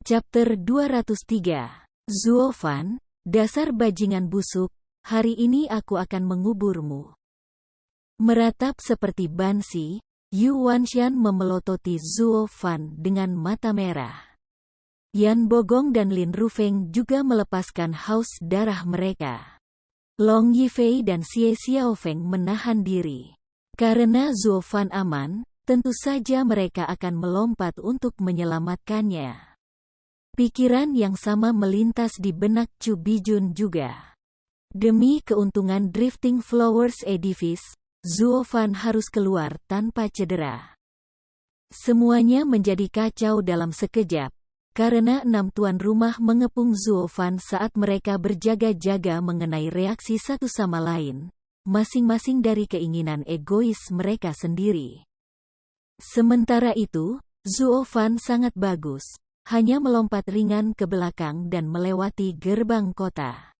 Chapter 203. Zuofan, dasar bajingan busuk, hari ini aku akan menguburmu. Meratap seperti bansi, Yu Wanxian memelototi Zuofan dengan mata merah. Yan Bogong dan Lin Rufeng juga melepaskan haus darah mereka. Long Yifei dan Xie Xiaofeng menahan diri. Karena Zuofan aman, tentu saja mereka akan melompat untuk menyelamatkannya. Pikiran yang sama melintas di benak Chu Bijun juga. Demi keuntungan Drifting Flowers Edifice, Zuofan harus keluar tanpa cedera. Semuanya menjadi kacau dalam sekejap, karena 6 tuan rumah mengepung Zuofan saat mereka berjaga-jaga mengenai reaksi satu sama lain, masing-masing dari keinginan egois mereka sendiri. Sementara itu, Zuofan sangat bagus. Hanya melompat ringan ke belakang dan melewati gerbang kota.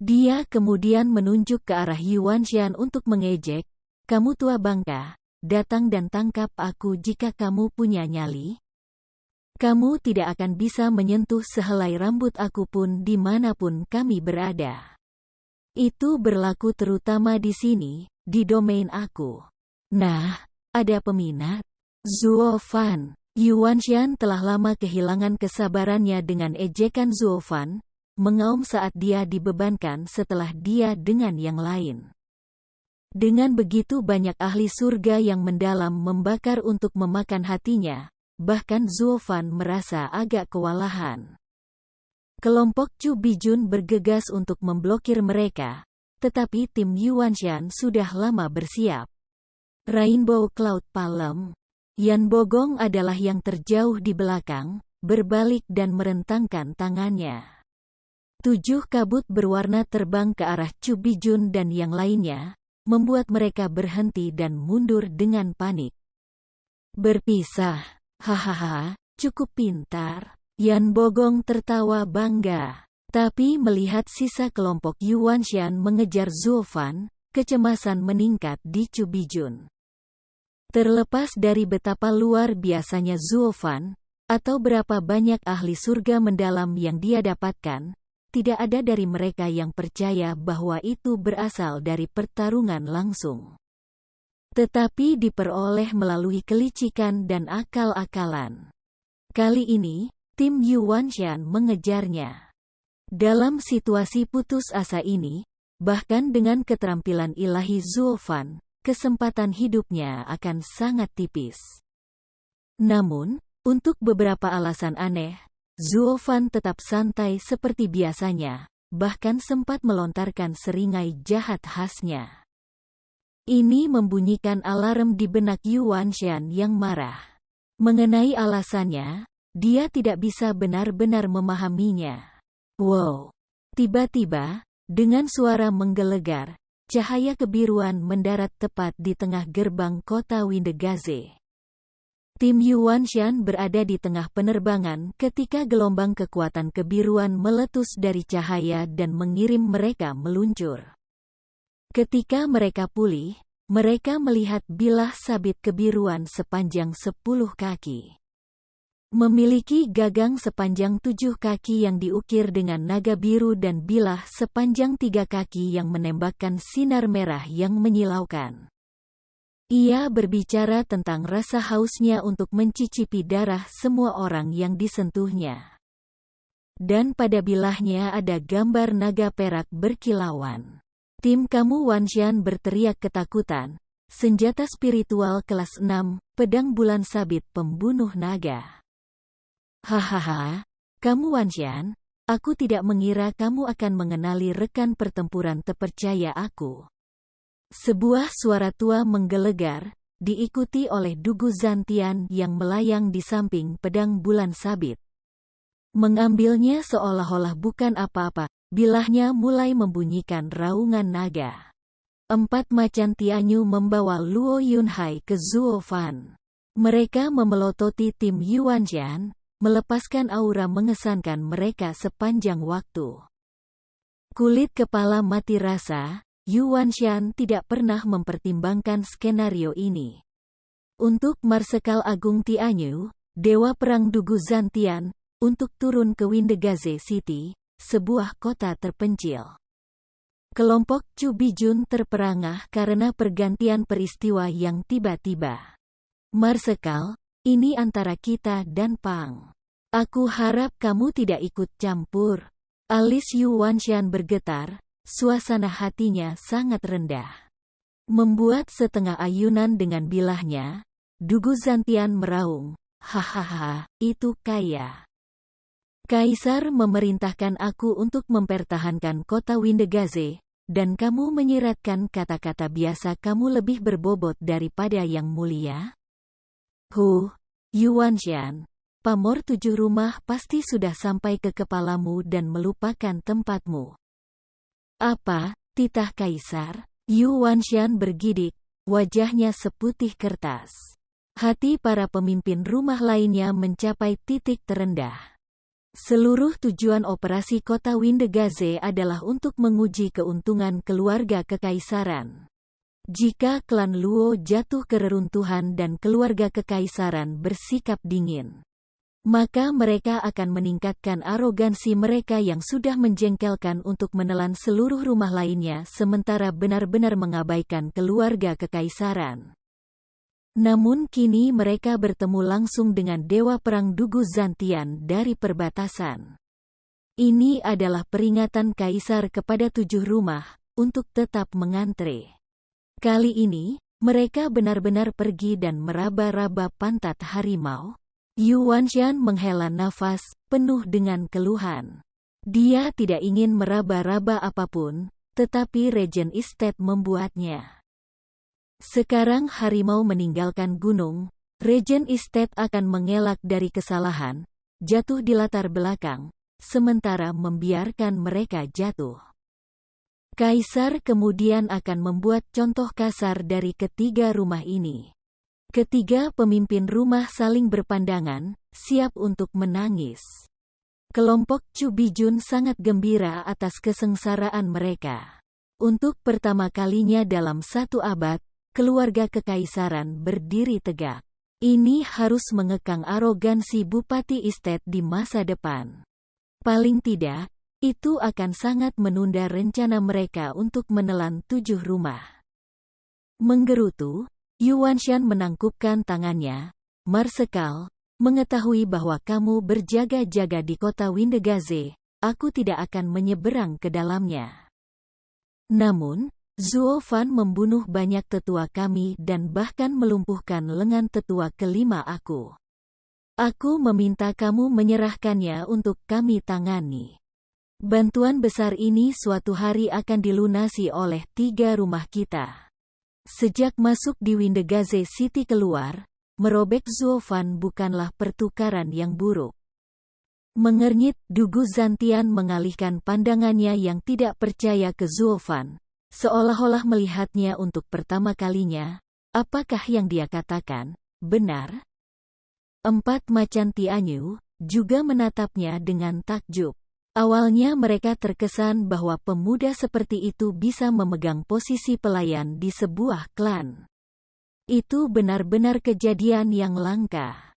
Dia kemudian menunjuk ke arah Yuanshan untuk mengejek, "Kamu tua bangka, datang dan tangkap aku jika kamu punya nyali. Kamu tidak akan bisa menyentuh sehelai rambut aku pun dimanapun kami berada. Itu berlaku terutama di sini, di domain aku." Nah, ada peminat? Zuofan. Yuanshan telah lama kehilangan kesabarannya dengan ejekan Zuofan, mengaum saat dia dibebankan setelah dia dengan yang lain. Dengan begitu banyak ahli surga yang mendalam membakar untuk memakan hatinya, bahkan Zuofan merasa agak kewalahan. Kelompok Chu Bijun bergegas untuk memblokir mereka, tetapi tim Yuanshan sudah lama bersiap. Rainbow Cloud Palem. Yan Bogong adalah yang terjauh di belakang, berbalik dan merentangkan tangannya. 7 kabut berwarna terbang ke arah Chu Bijun dan yang lainnya, membuat mereka berhenti dan mundur dengan panik. Berpisah. Hahaha, cukup pintar. Yan Bogong tertawa bangga. Tapi melihat sisa kelompok Yuanshan mengejar Zuofan, kecemasan meningkat di Chu Bijun. Terlepas dari betapa luar biasanya Zuofan, atau berapa banyak ahli surga mendalam yang dia dapatkan, tidak ada dari mereka yang percaya bahwa itu berasal dari pertarungan langsung. Tetapi diperoleh melalui kelicikan dan akal-akalan. Kali ini, tim Yuanshan mengejarnya. Dalam situasi putus asa ini, bahkan dengan keterampilan ilahi Zuofan, kesempatan hidupnya akan sangat tipis. Namun, untuk beberapa alasan aneh, Zuofan tetap santai seperti biasanya, bahkan sempat melontarkan seringai jahat khasnya. Ini membunyikan alarm di benak Yuanshan yang marah. Mengenai alasannya, dia tidak bisa benar-benar memahaminya. Wow! Tiba-tiba, dengan suara menggelegar, cahaya kebiruan mendarat tepat di tengah gerbang kota Windegaze. Tim Yuanshan berada di tengah penerbangan ketika gelombang kekuatan kebiruan meletus dari cahaya dan mengirim mereka meluncur. Ketika mereka pulih, mereka melihat bilah sabit kebiruan sepanjang 10 kaki. Memiliki gagang sepanjang 7 kaki yang diukir dengan naga biru dan bilah sepanjang 3 kaki yang menembakkan sinar merah yang menyilaukan. Ia berbicara tentang rasa hausnya untuk mencicipi darah semua orang yang disentuhnya. Dan pada bilahnya ada gambar naga perak berkilauan. Tim kamu Wanshan berteriak ketakutan, senjata spiritual kelas 6, pedang bulan sabit pembunuh naga. Hahaha, kamu Wanshan, aku tidak mengira kamu akan mengenali rekan pertempuran terpercaya aku. Sebuah suara tua menggelegar, diikuti oleh Dugu Zantian yang melayang di samping pedang bulan sabit. Mengambilnya seolah-olah bukan apa-apa, bilahnya mulai membunyikan raungan naga. 4 macan Tianyu membawa Luo Yunhai ke Zuofan. Mereka memelototi tim Yuanshan, melepaskan aura mengesankan mereka sepanjang waktu. Kulit kepala mati rasa, Yuanshan tidak pernah mempertimbangkan skenario ini. Untuk Marsekal Agung Tianyu, Dewa Perang Dugu Zantian, untuk turun ke Windegaze City, sebuah kota terpencil. Kelompok Chu Bijun terperangah karena pergantian peristiwa yang tiba-tiba. Marsekal, ini antara kita dan Pang. Aku harap kamu tidak ikut campur. Alis Yu Wanshan bergetar, suasana hatinya sangat rendah. Membuat setengah ayunan dengan bilahnya, Dugu Zantian meraung, hahaha, itu kaya. Kaisar memerintahkan aku untuk mempertahankan kota Windegaze, dan kamu menyiratkan kata-kata biasa kamu lebih berbobot daripada yang mulia? Yuan Xian, pamor 7 rumah pasti sudah sampai ke kepalamu dan melupakan tempatmu. Apa, titah Kaisar? Yuan Xian bergidik, wajahnya seputih kertas. Hati para pemimpin rumah lainnya mencapai titik terendah. Seluruh tujuan operasi kota Windegaze adalah untuk menguji keuntungan keluarga kekaisaran. Jika klan Luo jatuh ke reruntuhan dan keluarga kekaisaran bersikap dingin, maka mereka akan meningkatkan arogansi mereka yang sudah menjengkelkan untuk menelan seluruh rumah lainnya sementara benar-benar mengabaikan keluarga kekaisaran. Namun kini mereka bertemu langsung dengan Dewa Perang Dugu Zantian dari perbatasan. Ini adalah peringatan Kaisar kepada 7 rumah, untuk tetap mengantre. Kali ini, mereka benar-benar pergi dan meraba-raba pantat harimau. Yuan Xian menghela nafas, penuh dengan keluhan. Dia tidak ingin meraba-raba apapun, tetapi Regent Estate membuatnya. Sekarang harimau meninggalkan gunung, Regent Estate akan mengelak dari kesalahan, jatuh di latar belakang, sementara membiarkan mereka jatuh. Kaisar kemudian akan membuat contoh kasar dari ketiga rumah ini. Ketiga pemimpin rumah saling berpandangan, siap untuk menangis. Kelompok Chu Bijun sangat gembira atas kesengsaraan mereka. Untuk pertama kalinya dalam 1 abad, keluarga kekaisaran berdiri tegak. Ini harus mengekang arogansi Bupati Estate di masa depan. Paling tidak, itu akan sangat menunda rencana mereka untuk menelan 7 rumah. Menggerutu, Yuan Xian menangkupkan tangannya. Marsekal, mengetahui bahwa kamu berjaga-jaga di kota Windegaze, aku tidak akan menyeberang ke dalamnya. Namun, Zuo Fan membunuh banyak tetua kami dan bahkan melumpuhkan lengan tetua kelima aku. Aku meminta kamu menyerahkannya untuk kami tangani. Bantuan besar ini suatu hari akan dilunasi oleh 3 rumah kita. Sejak masuk di Windegaze City keluar, merobek Zuo Fan bukanlah pertukaran yang buruk. Mengernyit, Dugu Zantian mengalihkan pandangannya yang tidak percaya ke Zuo Fan. Seolah-olah melihatnya untuk pertama kalinya, apakah yang dia katakan, benar? 4 macan Tianyu juga menatapnya dengan takjub. Awalnya mereka terkesan bahwa pemuda seperti itu bisa memegang posisi pelayan di sebuah klan. Itu benar-benar kejadian yang langka.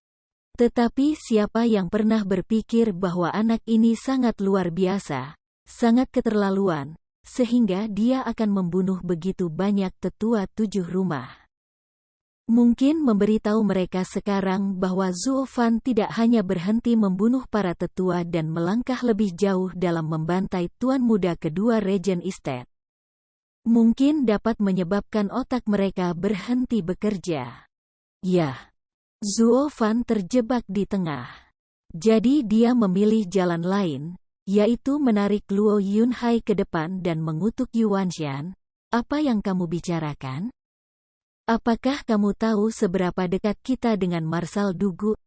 Tetapi siapa yang pernah berpikir bahwa anak ini sangat luar biasa, sangat keterlaluan, sehingga dia akan membunuh begitu banyak tetua 7 rumah. Mungkin memberitahu mereka sekarang bahwa Zuo Fan tidak hanya berhenti membunuh para tetua dan melangkah lebih jauh dalam membantai tuan muda kedua Regent Estate. Mungkin dapat menyebabkan otak mereka berhenti bekerja. Ya, Zuo Fan terjebak di tengah. Jadi dia memilih jalan lain, yaitu menarik Luo Yunhai ke depan dan mengutuk Yuan Xian. Apa yang kamu bicarakan? Apakah kamu tahu seberapa dekat kita dengan Marshal Dugu?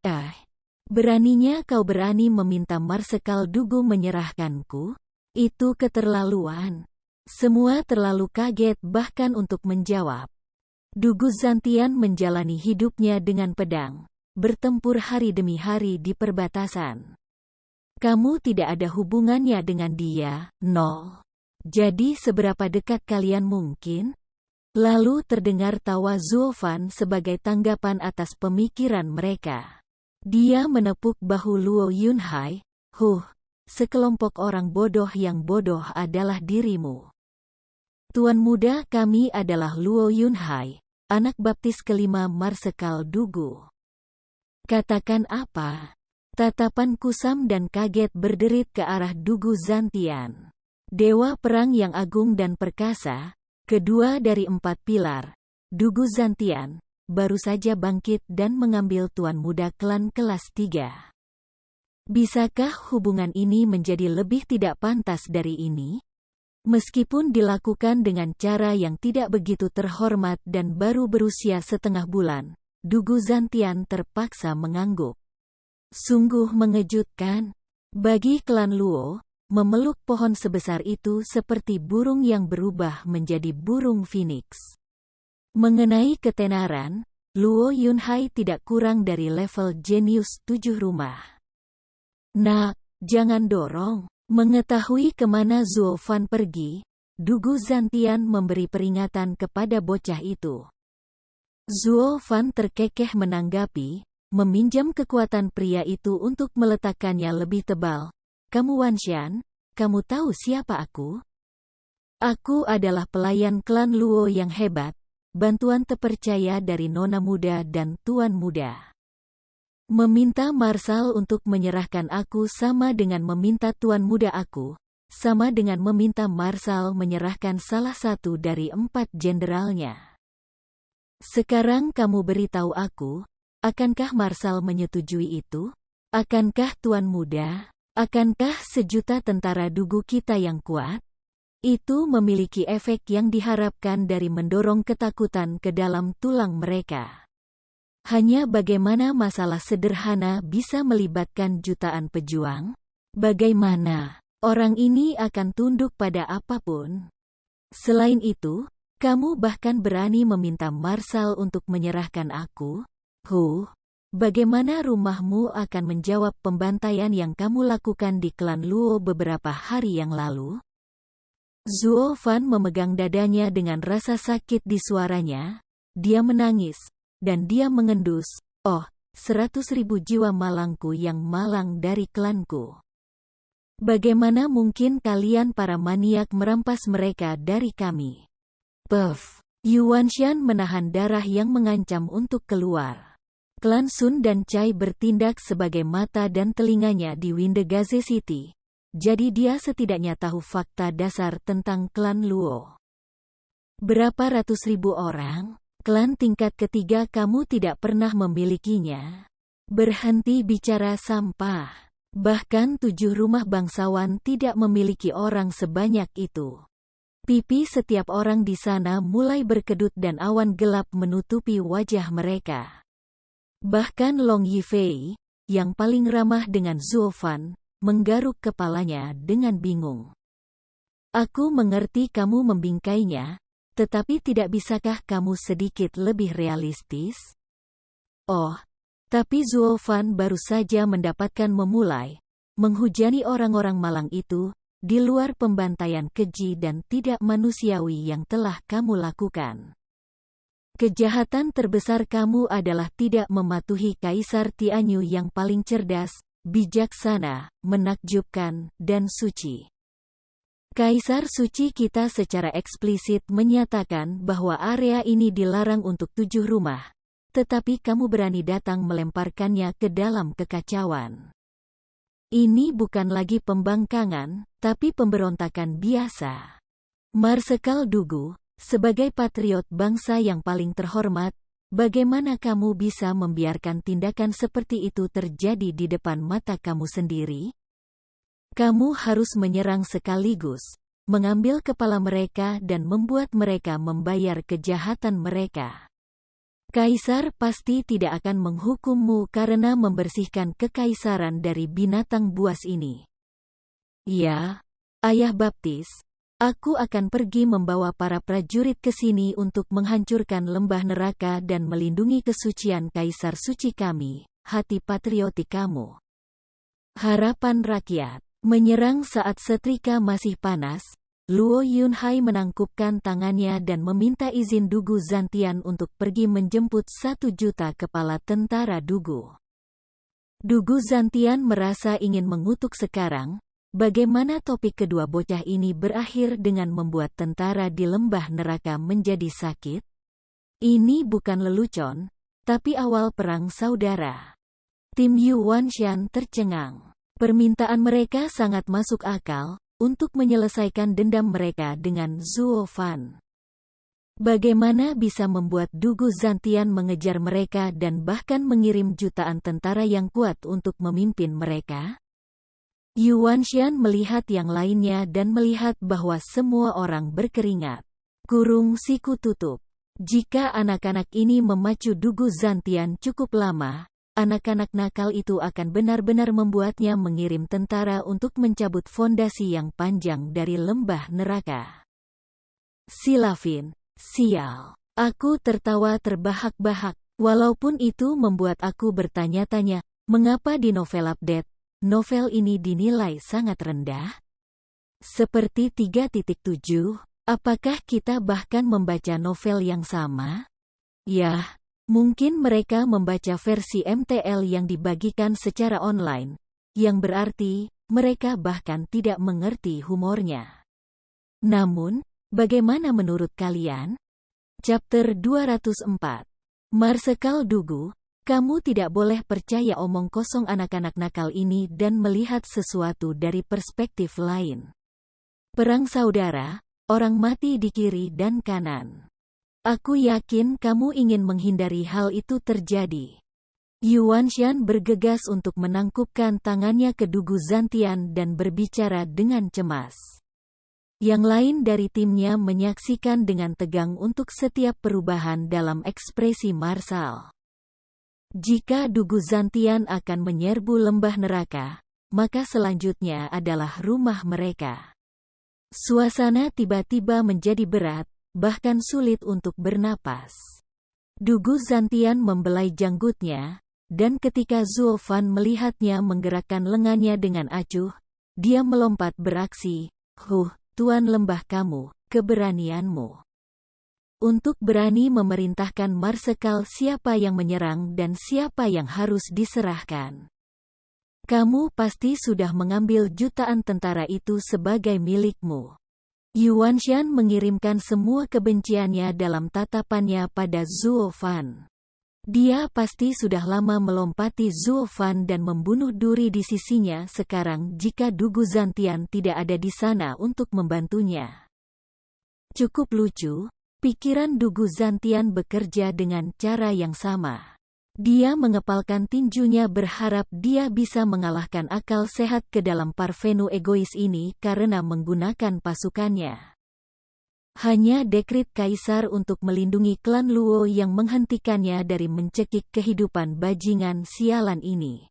Beraninya kau berani meminta Marsekal Dugu menyerahkanku? Itu keterlaluan. Semua terlalu kaget bahkan untuk menjawab. Dugu Zantian menjalani hidupnya dengan pedang, bertempur hari demi hari di perbatasan. Kamu tidak ada hubungannya dengan dia, nol. Jadi seberapa dekat kalian mungkin? Lalu terdengar tawa Zuo Fan sebagai tanggapan atas pemikiran mereka. Dia menepuk bahu Luo Yunhai. Sekelompok orang bodoh yang bodoh adalah dirimu. Tuan muda kami adalah Luo Yunhai, anak baptis kelima Marsekal Dugu. Katakan apa? Tatapan kusam dan kaget berderit ke arah Dugu Zantian. Dewa perang yang agung dan perkasa, kedua dari 4 pilar, Dugu Zantian, baru saja bangkit dan mengambil tuan muda klan kelas 3. Bisakah hubungan ini menjadi lebih tidak pantas dari ini? Meskipun dilakukan dengan cara yang tidak begitu terhormat dan baru berusia setengah bulan, Dugu Zantian terpaksa mengangguk. Sungguh mengejutkan. Bagi klan Luo, memeluk pohon sebesar itu seperti burung yang berubah menjadi burung phoenix. Mengenai ketenaran, Luo Yunhai tidak kurang dari level jenius 7 rumah. Nak, jangan dorong. Mengetahui kemana Zuo Fan pergi, Dugu Zantian memberi peringatan kepada bocah itu. Zuo Fan terkekeh menanggapi, meminjam kekuatan pria itu untuk meletakkannya lebih tebal. Kamu Wanshan, kamu tahu siapa aku? Aku adalah pelayan klan Luo yang hebat, bantuan terpercaya dari nona muda dan tuan muda. Meminta Marsal untuk menyerahkan aku sama dengan meminta tuan muda aku, sama dengan meminta Marsal menyerahkan salah satu dari 4 jenderalnya. Sekarang kamu beritahu aku, akankah Marsal menyetujui itu? Akankah tuan muda? Akankah sejuta tentara Dugu kita yang kuat? Itu memiliki efek yang diharapkan dari mendorong ketakutan ke dalam tulang mereka. Hanya bagaimana masalah sederhana bisa melibatkan jutaan pejuang? Bagaimana orang ini akan tunduk pada apapun? Selain itu, kamu bahkan berani meminta Marsal untuk menyerahkan aku? Bagaimana rumahmu akan menjawab pembantaian yang kamu lakukan di klan Luo beberapa hari yang lalu? Zuo Fan memegang dadanya dengan rasa sakit di suaranya. Dia menangis. Dan dia mengendus, 100.000 jiwa malangku yang malang dari klanku. Bagaimana mungkin kalian para maniak merampas mereka dari kami? Yuanshan menahan darah yang mengancam untuk keluar. Klan Sun dan Cai bertindak sebagai mata dan telinganya di Windegaze City. Jadi dia setidaknya tahu fakta dasar tentang klan Luo. Berapa ratus ribu orang? Klan tingkat ketiga kamu tidak pernah memilikinya. Berhenti bicara sampah. Bahkan 7 rumah bangsawan tidak memiliki orang sebanyak itu. Pipi setiap orang di sana mulai berkedut dan awan gelap menutupi wajah mereka. Bahkan Long Yifei, yang paling ramah dengan Zuo Fan, menggaruk kepalanya dengan bingung. Aku mengerti kamu membingkainya. Tetapi tidak bisakah kamu sedikit lebih realistis? Tapi Zuo Fan baru saja mendapatkan menghujani orang-orang malang itu, di luar pembantaian keji dan tidak manusiawi yang telah kamu lakukan. Kejahatan terbesar kamu adalah tidak mematuhi Kaisar Tianyu yang paling cerdas, bijaksana, menakjubkan, dan suci. Kaisar suci kita secara eksplisit menyatakan bahwa area ini dilarang untuk 7 rumah, tetapi kamu berani datang melemparkannya ke dalam kekacauan. Ini bukan lagi pembangkangan, tapi pemberontakan biasa. Marsekal Dugu, sebagai patriot bangsa yang paling terhormat, bagaimana kamu bisa membiarkan tindakan seperti itu terjadi di depan mata kamu sendiri? Kamu harus menyerang sekaligus, mengambil kepala mereka dan membuat mereka membayar kejahatan mereka. Kaisar pasti tidak akan menghukummu karena membersihkan kekaisaran dari binatang buas ini. Ya, Ayah Baptis, aku akan pergi membawa para prajurit ke sini untuk menghancurkan lembah neraka dan melindungi kesucian Kaisar suci kami, hati patriotik kamu. Harapan rakyat. Menyerang saat setrika masih panas, Luo Yunhai menangkupkan tangannya dan meminta izin Dugu Zantian untuk pergi menjemput 1 juta kepala tentara Dugu. Dugu Zantian merasa ingin mengutuk sekarang, bagaimana topik kedua bocah ini berakhir dengan membuat tentara di lembah neraka menjadi sakit? Ini bukan lelucon, tapi awal perang saudara. Tim Yu Wanshan tercengang. Permintaan mereka sangat masuk akal, untuk menyelesaikan dendam mereka dengan Zuo Fan. Bagaimana bisa membuat Dugu Zantian mengejar mereka dan bahkan mengirim jutaan tentara yang kuat untuk memimpin mereka? Yu Wanshan melihat yang lainnya dan melihat bahwa semua orang berkeringat. Kurung siku tutup. Jika anak-anak ini memacu Dugu Zantian cukup lama, anak-anak nakal itu akan benar-benar membuatnya mengirim tentara untuk mencabut fondasi yang panjang dari lembah neraka. Silavin, sial. Aku tertawa terbahak-bahak. Walaupun itu membuat aku bertanya-tanya, mengapa di novel update, novel ini dinilai sangat rendah? Seperti 3.7, apakah kita bahkan membaca novel yang sama? Yah. Mungkin mereka membaca versi MTL yang dibagikan secara online, yang berarti mereka bahkan tidak mengerti humornya. Namun, bagaimana menurut kalian? Chapter 204. Marsekal Dugu, kamu tidak boleh percaya omong kosong anak-anak nakal ini dan melihat sesuatu dari perspektif lain. Perang saudara, orang mati di kiri dan kanan. Aku yakin kamu ingin menghindari hal itu terjadi. Yu Wanshan bergegas untuk menangkupkan tangannya ke Dugu Zantian dan berbicara dengan cemas. Yang lain dari timnya menyaksikan dengan tegang untuk setiap perubahan dalam ekspresi Marsal. Jika Dugu Zantian akan menyerbu lembah neraka, maka selanjutnya adalah rumah mereka. Suasana tiba-tiba menjadi berat, bahkan sulit untuk bernapas. Dugu Zantian membelai janggutnya, dan ketika Zuo Fan melihatnya menggerakkan lengannya dengan acuh, dia melompat beraksi, Tuan lembah kamu, keberanianmu. Untuk berani memerintahkan Marsekal siapa yang menyerang dan siapa yang harus diserahkan. Kamu pasti sudah mengambil jutaan tentara itu sebagai milikmu. Yu Wanshan mengirimkan semua kebenciannya dalam tatapannya pada Zuo Fan. Dia pasti sudah lama melompati Zuo Fan dan membunuh duri di sisinya sekarang jika Dugu Zantian tidak ada di sana untuk membantunya. Cukup lucu, pikiran Dugu Zantian bekerja dengan cara yang sama. Dia mengepalkan tinjunya berharap dia bisa mengalahkan akal sehat ke dalam Parvenu egois ini karena menggunakan pasukannya. Hanya dekrit kaisar untuk melindungi klan Luo yang menghentikannya dari mencekik kehidupan bajingan sialan ini.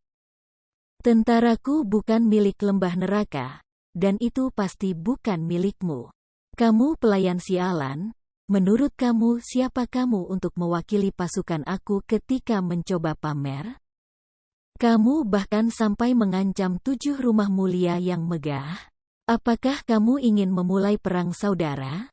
Tentaraku bukan milik lembah neraka, dan itu pasti bukan milikmu. Kamu pelayan sialan. Menurut kamu siapa kamu untuk mewakili pasukan aku ketika mencoba pamer? Kamu bahkan sampai mengancam 7 rumah mulia yang megah. Apakah kamu ingin memulai perang saudara?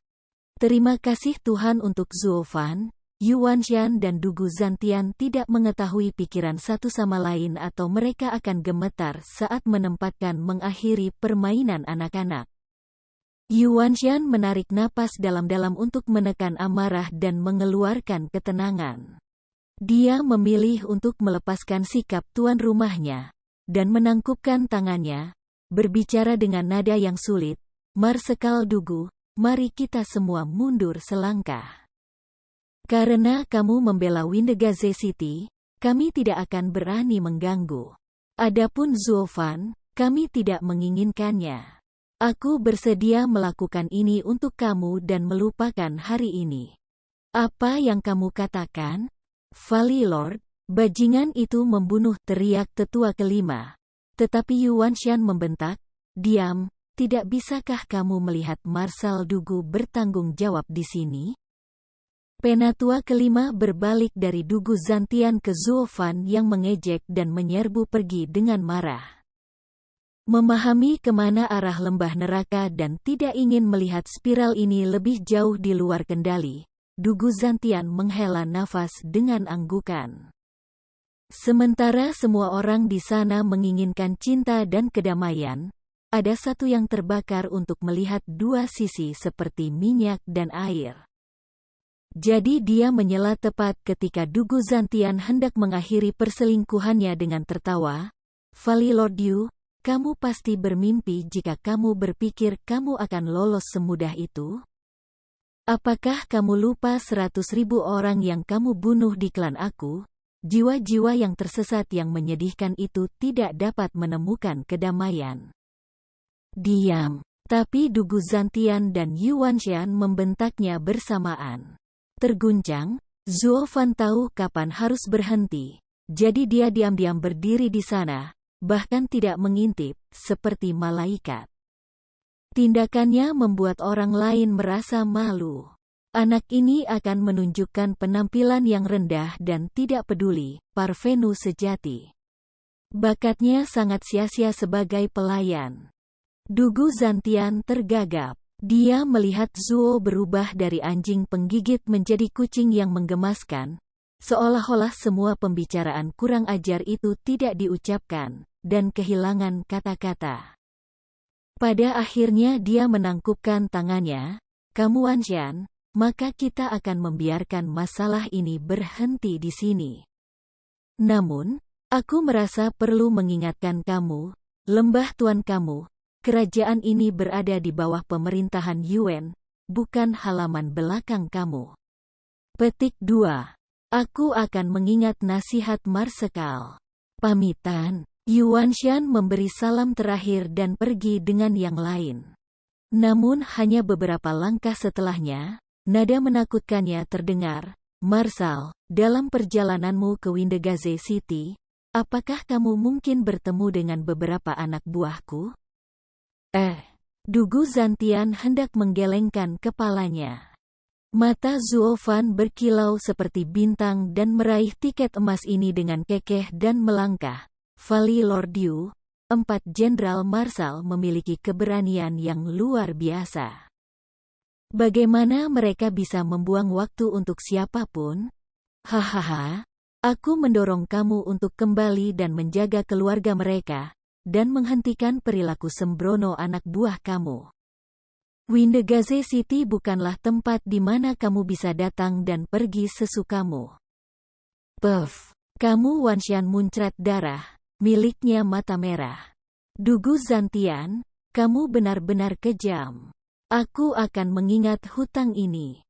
Terima kasih Tuhan untuk Zuo Fan, Yu Wanshan dan Dugu Zantian tidak mengetahui pikiran satu sama lain atau mereka akan gemetar saat menempatkan mengakhiri permainan anak-anak. Yu Wanshan menarik napas dalam-dalam untuk menekan amarah dan mengeluarkan ketenangan. Dia memilih untuk melepaskan sikap tuan rumahnya, dan menangkupkan tangannya, berbicara dengan nada yang sulit, Marsekal Dugu, mari kita semua mundur selangkah. Karena kamu membela Windegaze City, kami tidak akan berani mengganggu. Adapun Zuo Fan, kami tidak menginginkannya. Aku bersedia melakukan ini untuk kamu dan melupakan hari ini. Apa yang kamu katakan? Valley Lord, bajingan itu membunuh, teriak tetua kelima. Tetapi Yu Wanshan membentak, diam, tidak bisakah kamu melihat Marsal Dugu bertanggung jawab di sini? Penatua kelima berbalik dari Dugu Zantian ke Zuo Fan yang mengejek dan menyerbu pergi dengan marah. Memahami kemana arah lembah neraka dan tidak ingin melihat spiral ini lebih jauh di luar kendali, Dugu Zantian menghela nafas dengan anggukan. Sementara semua orang di sana menginginkan cinta dan kedamaian, ada satu yang terbakar untuk melihat dua sisi seperti minyak dan air. Jadi dia menyela tepat ketika Dugu Zantian hendak mengakhiri perselingkuhannya dengan tertawa. Vali Lordiu, kamu pasti bermimpi jika kamu berpikir kamu akan lolos semudah itu? Apakah kamu lupa 100.000 orang yang kamu bunuh di klan aku? Jiwa-jiwa yang tersesat yang menyedihkan itu tidak dapat menemukan kedamaian. Diam. Tapi Dugu Zantian dan Yuan Shan membentaknya bersamaan. Terguncang, Zuo Fan tahu kapan harus berhenti. Jadi dia diam-diam berdiri di sana, bahkan tidak mengintip, seperti malaikat. Tindakannya membuat orang lain merasa malu. Anak ini akan menunjukkan penampilan yang rendah dan tidak peduli, parvenu sejati. Bakatnya sangat sia-sia sebagai pelayan. Dugu Zantian tergagap. Dia melihat Zuo berubah dari anjing penggigit menjadi kucing yang menggemaskan, seolah-olah semua pembicaraan kurang ajar itu tidak diucapkan, dan kehilangan kata-kata. Pada akhirnya dia menangkupkan tangannya, kamu Wanshan, maka kita akan membiarkan masalah ini berhenti di sini. Namun, aku merasa perlu mengingatkan kamu, lembah tuan kamu, kerajaan ini berada di bawah pemerintahan Yuan, bukan halaman belakang kamu. Petik 2. Aku akan mengingat nasihat Marsekal. Pamitan, Yuan Shan memberi salam terakhir dan pergi dengan yang lain. Namun hanya beberapa langkah setelahnya, nada menakutkannya terdengar, Marsal, dalam perjalananmu ke Windegaze City, apakah kamu mungkin bertemu dengan beberapa anak buahku? Dugu Zantian hendak menggelengkan kepalanya. Mata Zuo Fan berkilau seperti bintang dan meraih tiket emas ini dengan kekeh dan melangkah. Vali Lordiu, 4 Jenderal Marsal memiliki keberanian yang luar biasa. Bagaimana mereka bisa membuang waktu untuk siapapun? Hahaha, aku mendorong kamu untuk kembali dan menjaga keluarga mereka, dan menghentikan perilaku sembrono anak buah kamu. Windegaze City bukanlah tempat di mana kamu bisa datang dan pergi sesukamu. Puff, kamu Wanshan muncrat darah, miliknya mata merah. Dugu Zantian, kamu benar-benar kejam. Aku akan mengingat hutang ini.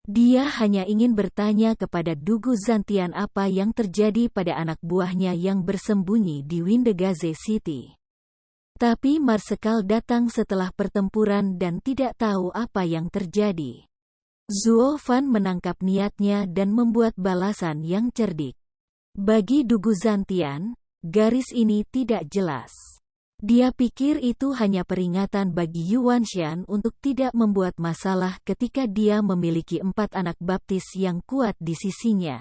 Dia hanya ingin bertanya kepada Dugu Zantian apa yang terjadi pada anak buahnya yang bersembunyi di Windegaze City. Tapi Marsekal datang setelah pertempuran dan tidak tahu apa yang terjadi. Zuo Fan menangkap niatnya dan membuat balasan yang cerdik. Bagi Dugu Zantian, garis ini tidak jelas. Dia pikir itu hanya peringatan bagi Yuan Shan untuk tidak membuat masalah ketika dia memiliki 4 anak baptis yang kuat di sisinya.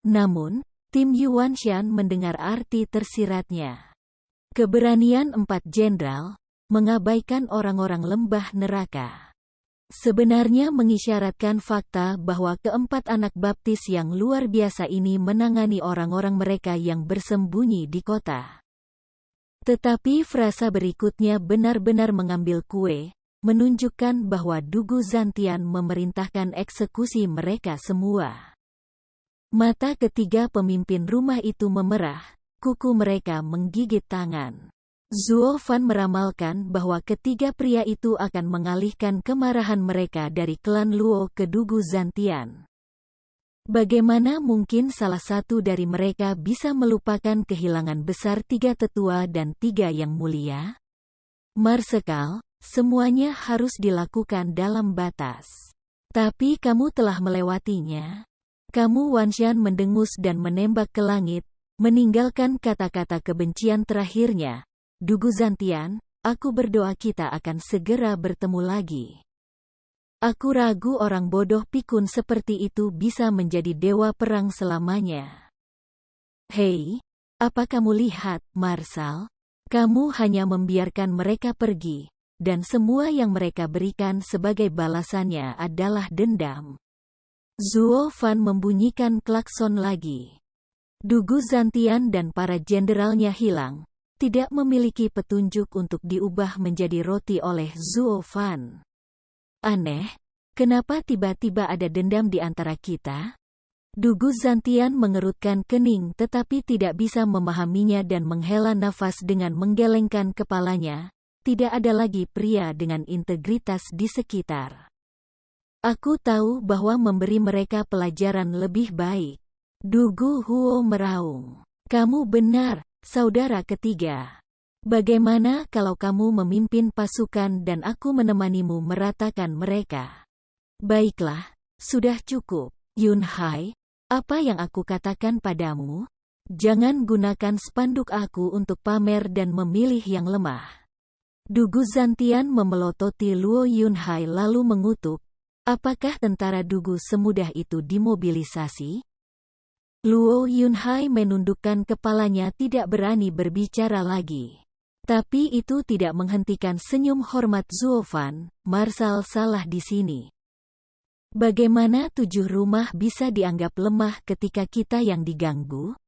Namun, tim Yuan Shan mendengar arti tersiratnya. Keberanian 4 jenderal, mengabaikan orang-orang lembah neraka. Sebenarnya mengisyaratkan fakta bahwa keempat anak baptis yang luar biasa ini menangani orang-orang mereka yang bersembunyi di kota. Tetapi frasa berikutnya benar-benar mengambil kue, menunjukkan bahwa Dugu Zantian memerintahkan eksekusi mereka semua. Mata ketiga pemimpin rumah itu memerah, kuku mereka menggigit tangan. Zuo Fan meramalkan bahwa ketiga pria itu akan mengalihkan kemarahan mereka dari klan Luo ke Dugu Zantian. Bagaimana mungkin salah satu dari mereka bisa melupakan kehilangan besar 3 tetua dan 3 yang mulia? Marsekal, semuanya harus dilakukan dalam batas. Tapi kamu telah melewatinya. Kamu Wanshan mendengus dan menembak ke langit, meninggalkan kata-kata kebencian terakhirnya. Dugu Zantian, aku berdoa kita akan segera bertemu lagi. Aku ragu orang bodoh pikun seperti itu bisa menjadi dewa perang selamanya. Hei, apa kamu lihat, Marsal? Kamu hanya membiarkan mereka pergi, dan semua yang mereka berikan sebagai balasannya adalah dendam. Zuo Fan membunyikan klakson lagi. Dugu Zantian dan para jenderalnya hilang, tidak memiliki petunjuk untuk diubah menjadi roti oleh Zuo Fan. Aneh, kenapa tiba-tiba ada dendam di antara kita? Dugu Zantian mengerutkan kening tetapi tidak bisa memahaminya dan menghela nafas dengan menggelengkan kepalanya. Tidak ada lagi pria dengan integritas di sekitar. Aku tahu bahwa memberi mereka pelajaran lebih baik. Dugu Huo meraung. Kamu benar, saudara ketiga. Bagaimana kalau kamu memimpin pasukan dan aku menemanimu meratakan mereka? Baiklah, sudah cukup. Yun Hai, apa yang aku katakan padamu? Jangan gunakan spanduk aku untuk pamer dan memilih yang lemah. Dugu Zantian memelototi Luo Yun Hai lalu mengutuk. Apakah tentara Dugu semudah itu dimobilisasi? Luo Yun Hai menundukkan kepalanya tidak berani berbicara lagi. Tapi itu tidak menghentikan senyum hormat Zuo Fan. Marshal salah di sini. Bagaimana 7 rumah bisa dianggap lemah ketika kita yang diganggu?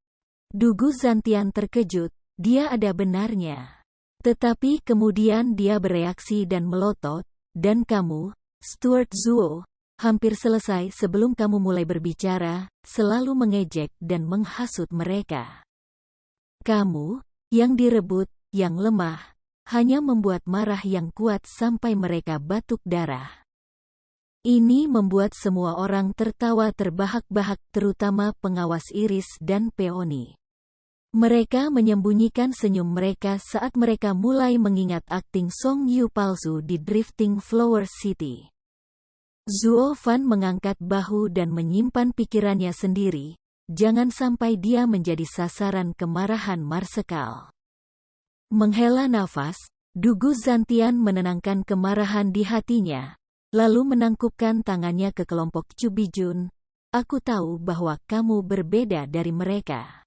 Dugu Zantian terkejut, dia ada benarnya. Tetapi kemudian dia bereaksi dan melotot, dan kamu, Stuart Zuo, hampir selesai sebelum kamu mulai berbicara, selalu mengejek dan menghasut mereka. Kamu, yang direbut, yang lemah, hanya membuat marah yang kuat sampai mereka batuk darah. Ini membuat semua orang tertawa terbahak-bahak terutama pengawas Iris dan Peony. Mereka menyembunyikan senyum mereka saat mereka mulai mengingat akting Song Yu palsu di Drifting Flower City. Zuo Fan mengangkat bahu dan menyimpan pikirannya sendiri, jangan sampai dia menjadi sasaran kemarahan Marsekal. Menghela nafas, Dugu Zantian menenangkan kemarahan di hatinya, lalu menangkupkan tangannya ke kelompok Cubijun. Aku tahu bahwa kamu berbeda dari mereka.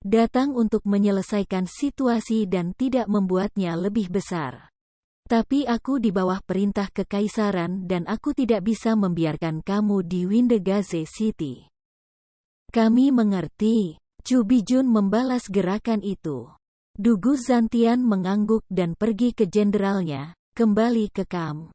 Datang untuk menyelesaikan situasi dan tidak membuatnya lebih besar. Tapi aku di bawah perintah kekaisaran dan aku tidak bisa membiarkan kamu di Windegaze City. Kami mengerti. Cubijun membalas gerakan itu. Dugu Zantian mengangguk dan pergi ke jenderalnya, kembali ke Kam.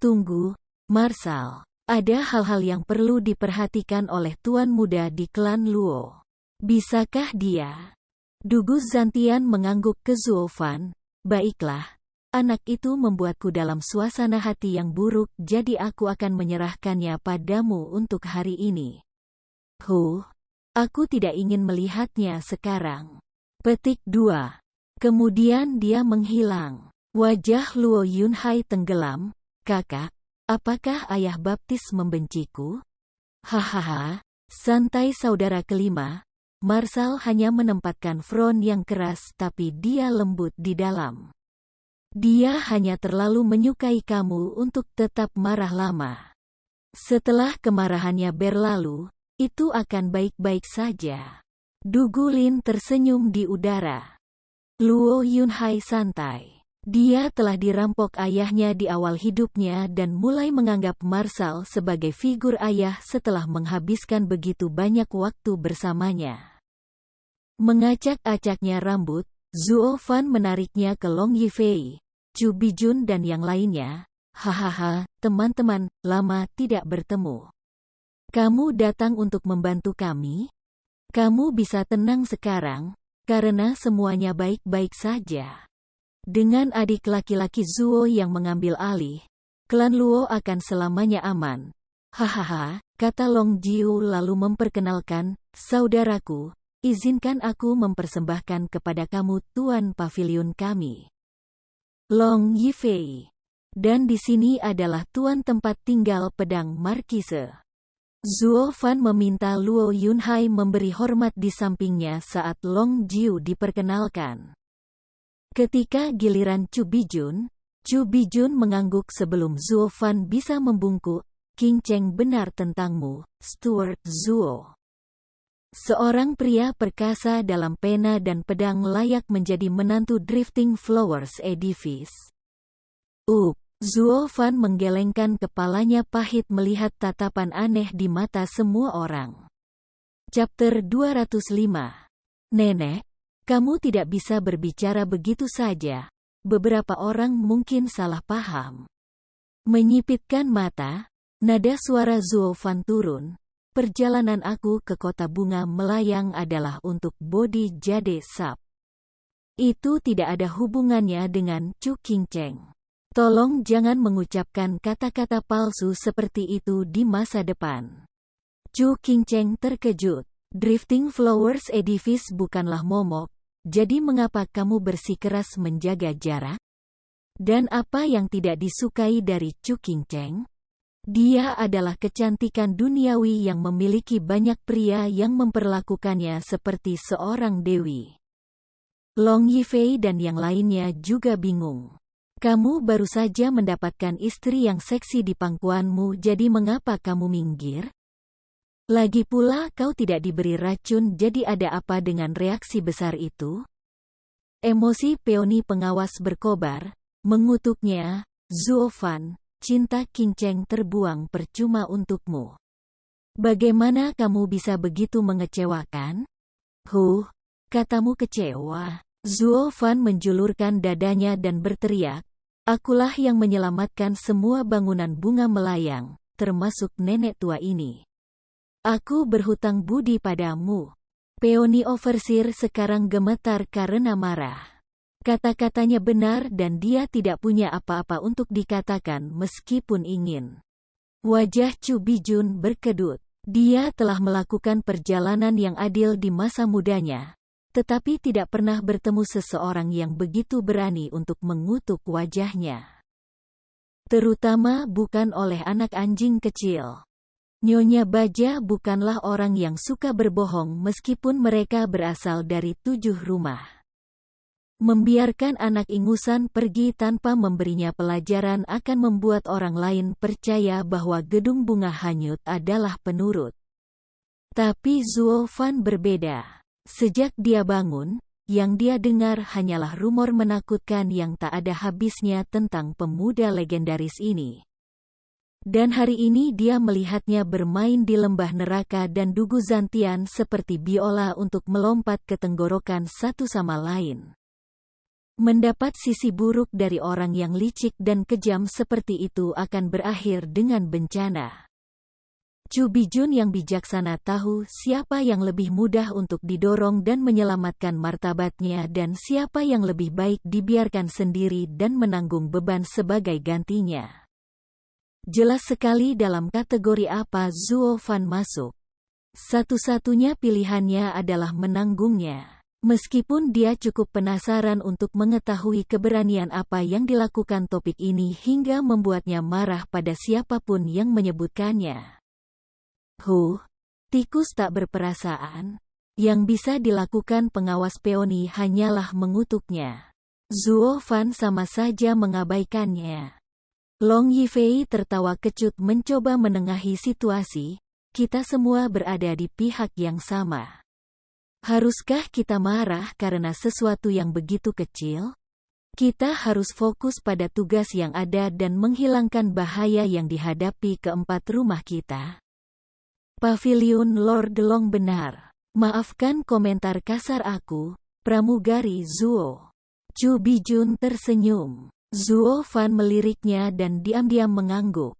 Tunggu, Marshal. Ada hal-hal yang perlu diperhatikan oleh tuan muda di klan Luo. Bisakah dia? Dugu Zantian mengangguk ke Zuo Fan. Baiklah. Anak itu membuatku dalam suasana hati yang buruk, jadi aku akan menyerahkannya padamu untuk hari ini. Aku tidak ingin melihatnya sekarang. Petik 2. Kemudian dia menghilang. Wajah Luo Yun Hai tenggelam. Kakak, apakah ayah baptis membenciku? Hahaha, santai saudara kelima. Marshal hanya menempatkan front yang keras tapi dia lembut di dalam. Dia hanya terlalu menyukai kamu untuk tetap marah lama. Setelah kemarahannya berlalu, itu akan baik-baik saja. Dugu Lin tersenyum di udara. Luo Yun Hai santai. Dia telah dirampok ayahnya di awal hidupnya dan mulai menganggap Marshal sebagai figur ayah setelah menghabiskan begitu banyak waktu bersamanya. Mengacak-acaknya rambut, Zuo Fan menariknya ke Long Yifei, Cubijun dan yang lainnya. Hahaha, teman-teman, lama tidak bertemu. Kamu datang untuk membantu kami? Kamu bisa tenang sekarang, karena semuanya baik-baik saja. Dengan adik laki-laki Zuo yang mengambil alih, klan Luo akan selamanya aman. Hahaha, kata Long Jiu lalu memperkenalkan, saudaraku, izinkan aku mempersembahkan kepada kamu tuan pavilion kami. Long Yifei. Dan di sini adalah tuan tempat tinggal pedang Markise. Zuo Fan meminta Luo Yun Hai memberi hormat di sampingnya saat Long Jiu diperkenalkan. Ketika giliran Cubijun mengangguk sebelum Zuo Fan bisa membungkuk, King Cheng benar tentangmu, Stuart Zuo. Seorang pria perkasa dalam pena dan pedang layak menjadi menantu Drifting Flowers Edifice. Zuo Fan menggelengkan kepalanya pahit melihat tatapan aneh di mata semua orang. Chapter 205. Nenek, kamu tidak bisa berbicara begitu saja. Beberapa orang mungkin salah paham. Menyipitkan mata, nada suara Zuo Fan turun. Perjalanan aku ke kota bunga melayang adalah untuk body jade sap. Itu tidak ada hubungannya dengan Chu Qingcheng. Tolong jangan mengucapkan kata-kata palsu seperti itu di masa depan. Chu Qingcheng terkejut. Drifting Flowers Edifice bukanlah momok, jadi mengapa kamu bersikeras menjaga jarak? Dan apa yang tidak disukai dari Chu Qingcheng? Dia adalah kecantikan duniawi yang memiliki banyak pria yang memperlakukannya seperti seorang dewi. Long Yifei dan yang lainnya juga bingung. Kamu baru saja mendapatkan istri yang seksi di pangkuanmu, jadi mengapa kamu minggir? Lagi pula kau tidak diberi racun, jadi ada apa dengan reaksi besar itu? Emosi peoni pengawas berkobar, mengutuknya, Zuo Fan, cinta Qingcheng terbuang percuma untukmu. Bagaimana kamu bisa begitu mengecewakan? Katamu kecewa. Zuo Fan menjulurkan dadanya dan berteriak, akulah yang menyelamatkan semua bangunan bunga melayang, termasuk nenek tua ini. Aku berhutang budi padamu. Peony Overseer sekarang gemetar karena marah. Kata-katanya benar dan dia tidak punya apa-apa untuk dikatakan meskipun ingin. Wajah Chu Bijun berkedut. Dia telah melakukan perjalanan yang adil di masa mudanya, tetapi tidak pernah bertemu seseorang yang begitu berani untuk mengutuk wajahnya. Terutama bukan oleh anak anjing kecil. Nyonya Baja bukanlah orang yang suka berbohong meskipun mereka berasal dari 7 rumah. Membiarkan anak ingusan pergi tanpa memberinya pelajaran akan membuat orang lain percaya bahwa gedung bunga hanyut adalah penurut. Tapi Zuo Fan berbeda. Sejak dia bangun, yang dia dengar hanyalah rumor menakutkan yang tak ada habisnya tentang pemuda legendaris ini. Dan hari ini dia melihatnya bermain di lembah neraka dan Dugu Zantian seperti biola untuk melompat ke tenggorokan satu sama lain. Mendapat sisi buruk dari orang yang licik dan kejam seperti itu akan berakhir dengan bencana. Chu Bijun yang bijaksana tahu siapa yang lebih mudah untuk didorong dan menyelamatkan martabatnya dan siapa yang lebih baik dibiarkan sendiri dan menanggung beban sebagai gantinya. Jelas sekali dalam kategori apa Zuo Fan masuk. Satu-satunya pilihannya adalah menanggungnya. Meskipun dia cukup penasaran untuk mengetahui keberanian apa yang dilakukan topik ini hingga membuatnya marah pada siapapun yang menyebutkannya. Tikus tak berperasaan. Yang bisa dilakukan pengawas peoni hanyalah mengutuknya. Zuo Fan sama saja mengabaikannya. Long Yifei tertawa kecut mencoba menengahi situasi. Kita semua berada di pihak yang sama. Haruskah kita marah karena sesuatu yang begitu kecil? Kita harus fokus pada tugas yang ada dan menghilangkan bahaya yang dihadapi keempat rumah kita. Pavilion Lord Long benar. Maafkan komentar kasar aku, pramugari Zuo. Chu Bijun tersenyum. Zuo Fan meliriknya dan diam-diam mengangguk.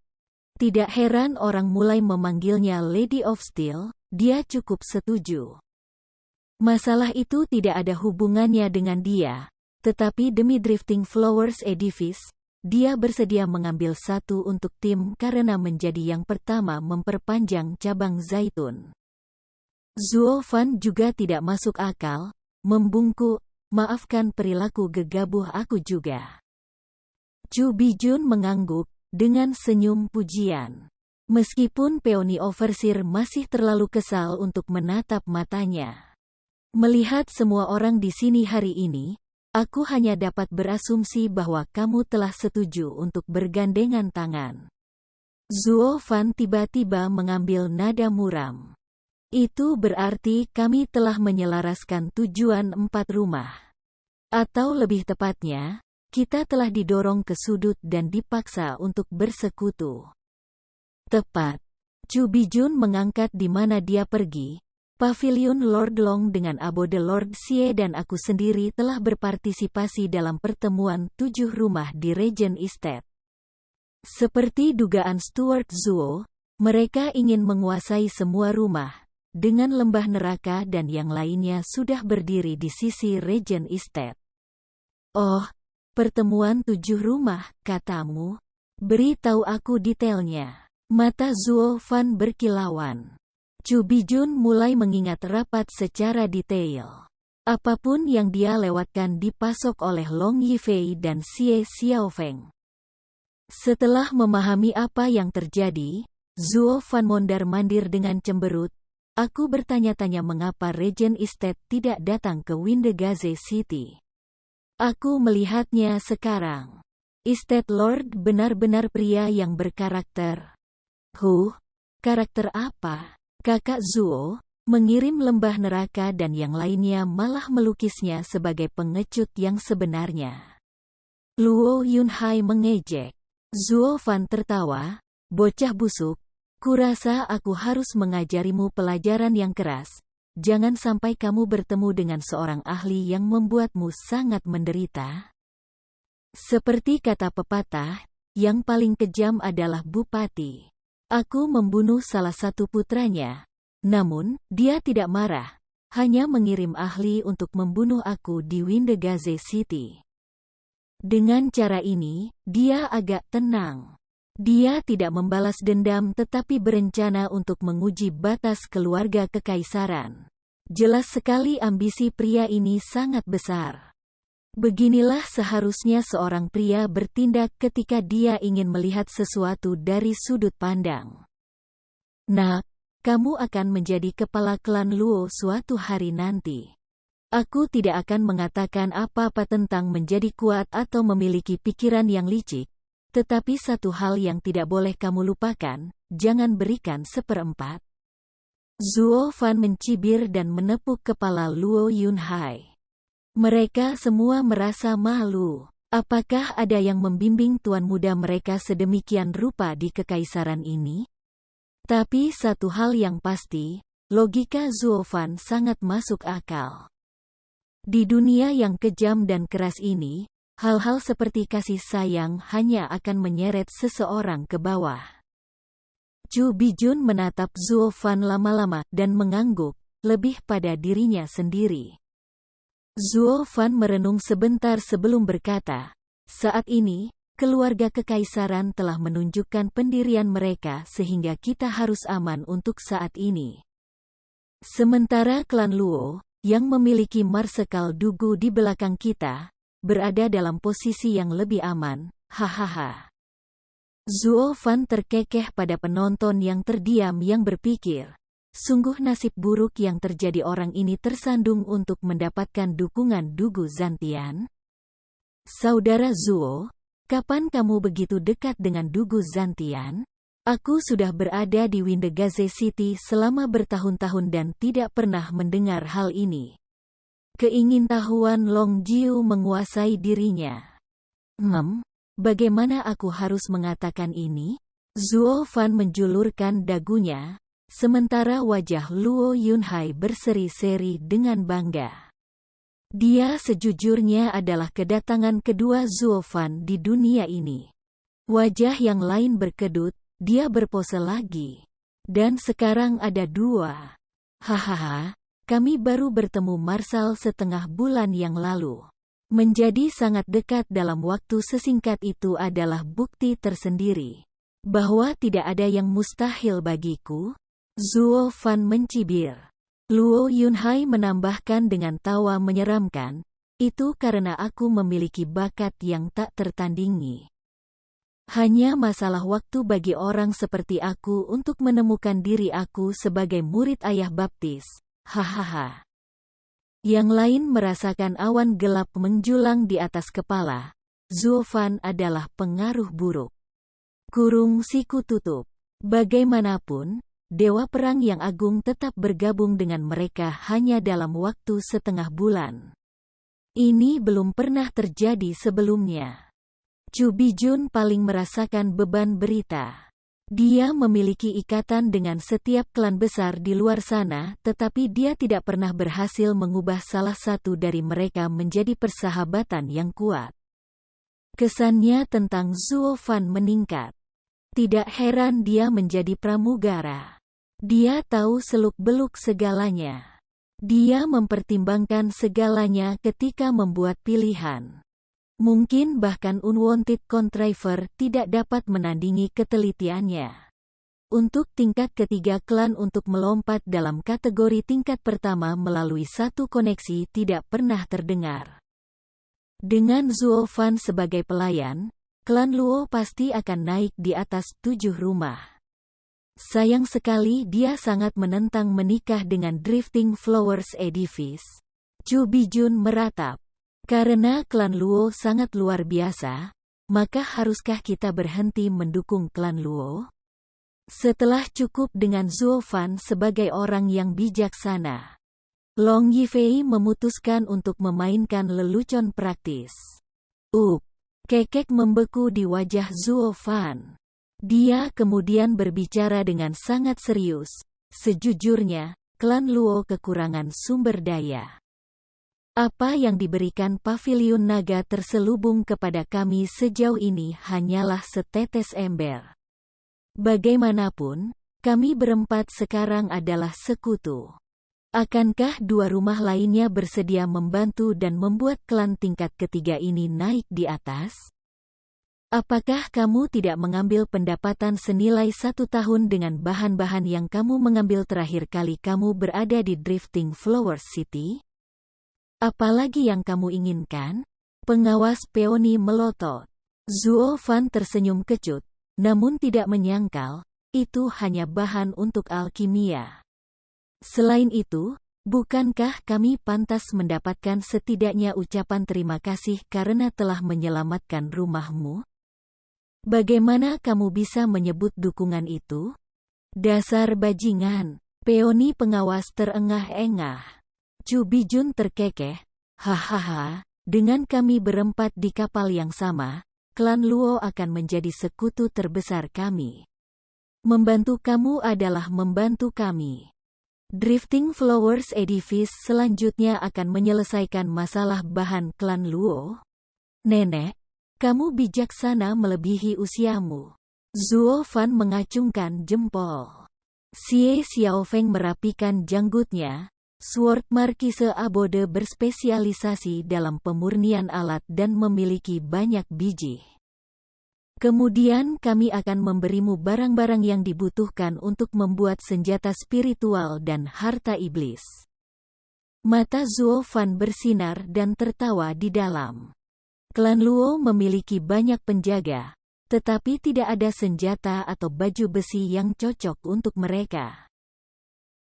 Tidak heran orang mulai memanggilnya Lady of Steel, dia cukup setuju. Masalah itu tidak ada hubungannya dengan dia, tetapi demi Drifting Flowers Edifice, dia bersedia mengambil satu untuk tim karena menjadi yang pertama memperpanjang cabang zaitun. Zuo Fan juga tidak masuk akal, membungkuk, maafkan perilaku gegabah aku juga. Chu Bijun mengangguk, dengan senyum pujian. Meskipun Peony Overseer masih terlalu kesal untuk menatap matanya. Melihat semua orang di sini hari ini, aku hanya dapat berasumsi bahwa kamu telah setuju untuk bergandengan tangan. Zuo Fan tiba-tiba mengambil nada muram. Itu berarti kami telah menyelaraskan tujuan 4 rumah. Atau lebih tepatnya, kita telah didorong ke sudut dan dipaksa untuk bersekutu. Tepat. Chu Bijun mengangkat di mana dia pergi. Pavilion Lord Long dengan abode Lord Xie dan aku sendiri telah berpartisipasi dalam pertemuan 7 rumah di Regent Estate. Seperti dugaan Stuart Zuo, mereka ingin menguasai semua rumah, dengan lembah neraka dan yang lainnya sudah berdiri di sisi Regent Estate. Oh, pertemuan 7 rumah, katamu? Beritahu aku detailnya. Mata Zuo Fan berkilauan. Chu Bijun mulai mengingat rapat secara detail. Apapun yang dia lewatkan dipasok oleh Long Yifei dan Xie Xiaofeng. Setelah memahami apa yang terjadi, Zuo Fan mondar-mandir dengan cemberut. Aku bertanya-tanya mengapa Regent Estate tidak datang ke Windegaze City. Aku melihatnya sekarang. Estate Lord benar-benar pria yang berkarakter. Karakter apa? Kakak Zuo, mengirim lembah neraka dan yang lainnya malah melukisnya sebagai pengecut yang sebenarnya. Luo Yunhai mengejek. Zuo Fan tertawa, bocah busuk, kurasa aku harus mengajarimu pelajaran yang keras. Jangan sampai kamu bertemu dengan seorang ahli yang membuatmu sangat menderita. Seperti kata pepatah, yang paling kejam adalah bupati. Aku membunuh salah satu putranya. Namun, dia tidak marah. Hanya mengirim ahli untuk membunuh aku di Windegaze City. Dengan cara ini, dia agak tenang. Dia tidak membalas dendam tetapi berencana untuk menguji batas keluarga kekaisaran. Jelas sekali ambisi pria ini sangat besar. Beginilah seharusnya seorang pria bertindak ketika dia ingin melihat sesuatu dari sudut pandang. Nak, kamu akan menjadi kepala klan Luo suatu hari nanti. Aku tidak akan mengatakan apa-apa tentang menjadi kuat atau memiliki pikiran yang licik, tetapi satu hal yang tidak boleh kamu lupakan, jangan berikan seperempat. Zuo Fan mencibir dan menepuk kepala Luo Yunhai. Mereka semua merasa malu. Apakah ada yang membimbing tuan muda mereka sedemikian rupa di kekaisaran ini? Tapi satu hal yang pasti, logika Zuo Fan sangat masuk akal. Di dunia yang kejam dan keras ini, hal-hal seperti kasih sayang hanya akan menyeret seseorang ke bawah. Chu Bijun menatap Zuo Fan lama-lama dan mengangguk, lebih pada dirinya sendiri. Zuo Fan merenung sebentar sebelum berkata, saat ini, keluarga kekaisaran telah menunjukkan pendirian mereka sehingga kita harus aman untuk saat ini. Sementara klan Luo, yang memiliki Marsekal Dugu di belakang kita, berada dalam posisi yang lebih aman, hahaha. Zuo Fan terkekeh pada penonton yang terdiam yang berpikir, sungguh nasib buruk yang terjadi orang ini tersandung untuk mendapatkan dukungan Dugu Zantian. Saudara Zuo, kapan kamu begitu dekat dengan Dugu Zantian? Aku sudah berada di Windegaze City selama bertahun-tahun dan tidak pernah mendengar hal ini. Keingintahuan Long Jiu menguasai dirinya. Bagaimana aku harus mengatakan ini? Zuo Fan menjulurkan dagunya, sementara wajah Luo Yunhai berseri-seri dengan bangga. Dia sejujurnya adalah kedatangan kedua Zuo Fan di dunia ini. Wajah yang lain berkedut, dia berpose lagi. Dan sekarang ada 2. Hahaha, kami baru bertemu Marsal setengah bulan yang lalu. Menjadi sangat dekat dalam waktu sesingkat itu adalah bukti tersendiri bahwa tidak ada yang mustahil bagiku. Zuo Fan mencibir. Luo Yunhai menambahkan dengan tawa menyeramkan, itu karena aku memiliki bakat yang tak tertandingi. Hanya masalah waktu bagi orang seperti aku untuk menemukan diri aku sebagai murid ayah baptis. Hahaha. Yang lain merasakan awan gelap menjulang di atas kepala. Zuo Fan adalah pengaruh buruk. Kurung siku tutup. Bagaimanapun, Dewa Perang yang Agung tetap bergabung dengan mereka hanya dalam waktu setengah bulan. Ini belum pernah terjadi sebelumnya. Chu Bijun paling merasakan beban berita. Dia memiliki ikatan dengan setiap klan besar di luar sana, tetapi dia tidak pernah berhasil mengubah salah satu dari mereka menjadi persahabatan yang kuat. Kesannya tentang Zuo Fan meningkat. Tidak heran dia menjadi pramugara. Dia tahu seluk-beluk segalanya. Dia mempertimbangkan segalanya ketika membuat pilihan. Mungkin bahkan Unwanted Contriver tidak dapat menandingi ketelitiannya. Untuk tingkat ketiga klan untuk melompat dalam kategori tingkat pertama melalui satu koneksi tidak pernah terdengar. Dengan Zuo Fan sebagai pelayan, klan Luo pasti akan naik di atas 7 rumah. Sayang sekali dia sangat menentang menikah dengan Drifting Flowers Edifice. Chu Bijun meratap. Karena klan Luo sangat luar biasa, maka haruskah kita berhenti mendukung klan Luo? Setelah cukup dengan Zuo Fan sebagai orang yang bijaksana, Long Yifei memutuskan untuk memainkan lelucon praktis. Kekek membeku di wajah Zuo Fan. Dia kemudian berbicara dengan sangat serius. Sejujurnya, klan Luo kekurangan sumber daya. Apa yang diberikan Paviliun Naga terselubung kepada kami sejauh ini hanyalah setetes ember. Bagaimanapun, kami berempat sekarang adalah sekutu. Akankah dua rumah lainnya bersedia membantu dan membuat klan tingkat ketiga ini naik di atas? Apakah kamu tidak mengambil pendapatan senilai 1 tahun dengan bahan-bahan yang kamu mengambil terakhir kali kamu berada di Drifting Flowers City? Apalagi yang kamu inginkan? Pengawas peoni melotot. Zuo Fan tersenyum kecut, namun tidak menyangkal, itu hanya bahan untuk alkimia. Selain itu, bukankah kami pantas mendapatkan setidaknya ucapan terima kasih karena telah menyelamatkan rumahmu? Bagaimana kamu bisa menyebut dukungan itu? Dasar bajingan, peoni pengawas terengah-engah. Chu Bijun terkekeh, hahaha, dengan kami berempat di kapal yang sama, klan Luo akan menjadi sekutu terbesar kami. Membantu kamu adalah membantu kami. Drifting Flowers Edifice selanjutnya akan menyelesaikan masalah bahan klan Luo. Nenek, kamu bijaksana melebihi usiamu. Zuo Fan mengacungkan jempol. Xie Xiaofeng merapikan janggutnya. Sword Marquise Abode berspesialisasi dalam pemurnian alat dan memiliki banyak biji. Kemudian kami akan memberimu barang-barang yang dibutuhkan untuk membuat senjata spiritual dan harta iblis. Mata Zuo Fan bersinar dan tertawa di dalam. Klan Luo memiliki banyak penjaga, tetapi tidak ada senjata atau baju besi yang cocok untuk mereka.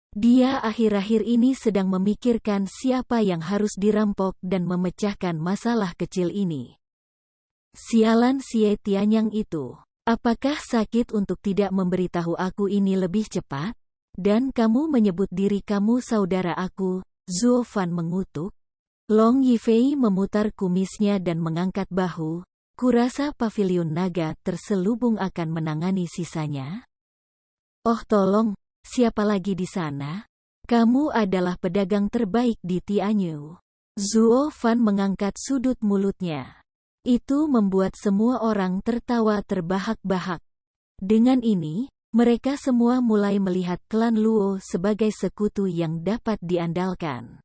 Dia akhir-akhir ini sedang memikirkan siapa yang harus dirampok dan memecahkan masalah kecil ini. Sialan Xie Tianyang itu. Apakah sakit untuk tidak memberitahu aku ini lebih cepat? Dan kamu menyebut diri kamu saudara aku, Zuo Fan mengutuk. Long Yifei memutar kumisnya dan mengangkat bahu. Kurasa Paviliun Naga terselubung akan menangani sisanya. Oh tolong. Siapa lagi di sana? Kamu adalah pedagang terbaik di Tianyu. Zuo Fan mengangkat sudut mulutnya. Itu membuat semua orang tertawa terbahak-bahak. Dengan ini, mereka semua mulai melihat klan Luo sebagai sekutu yang dapat diandalkan.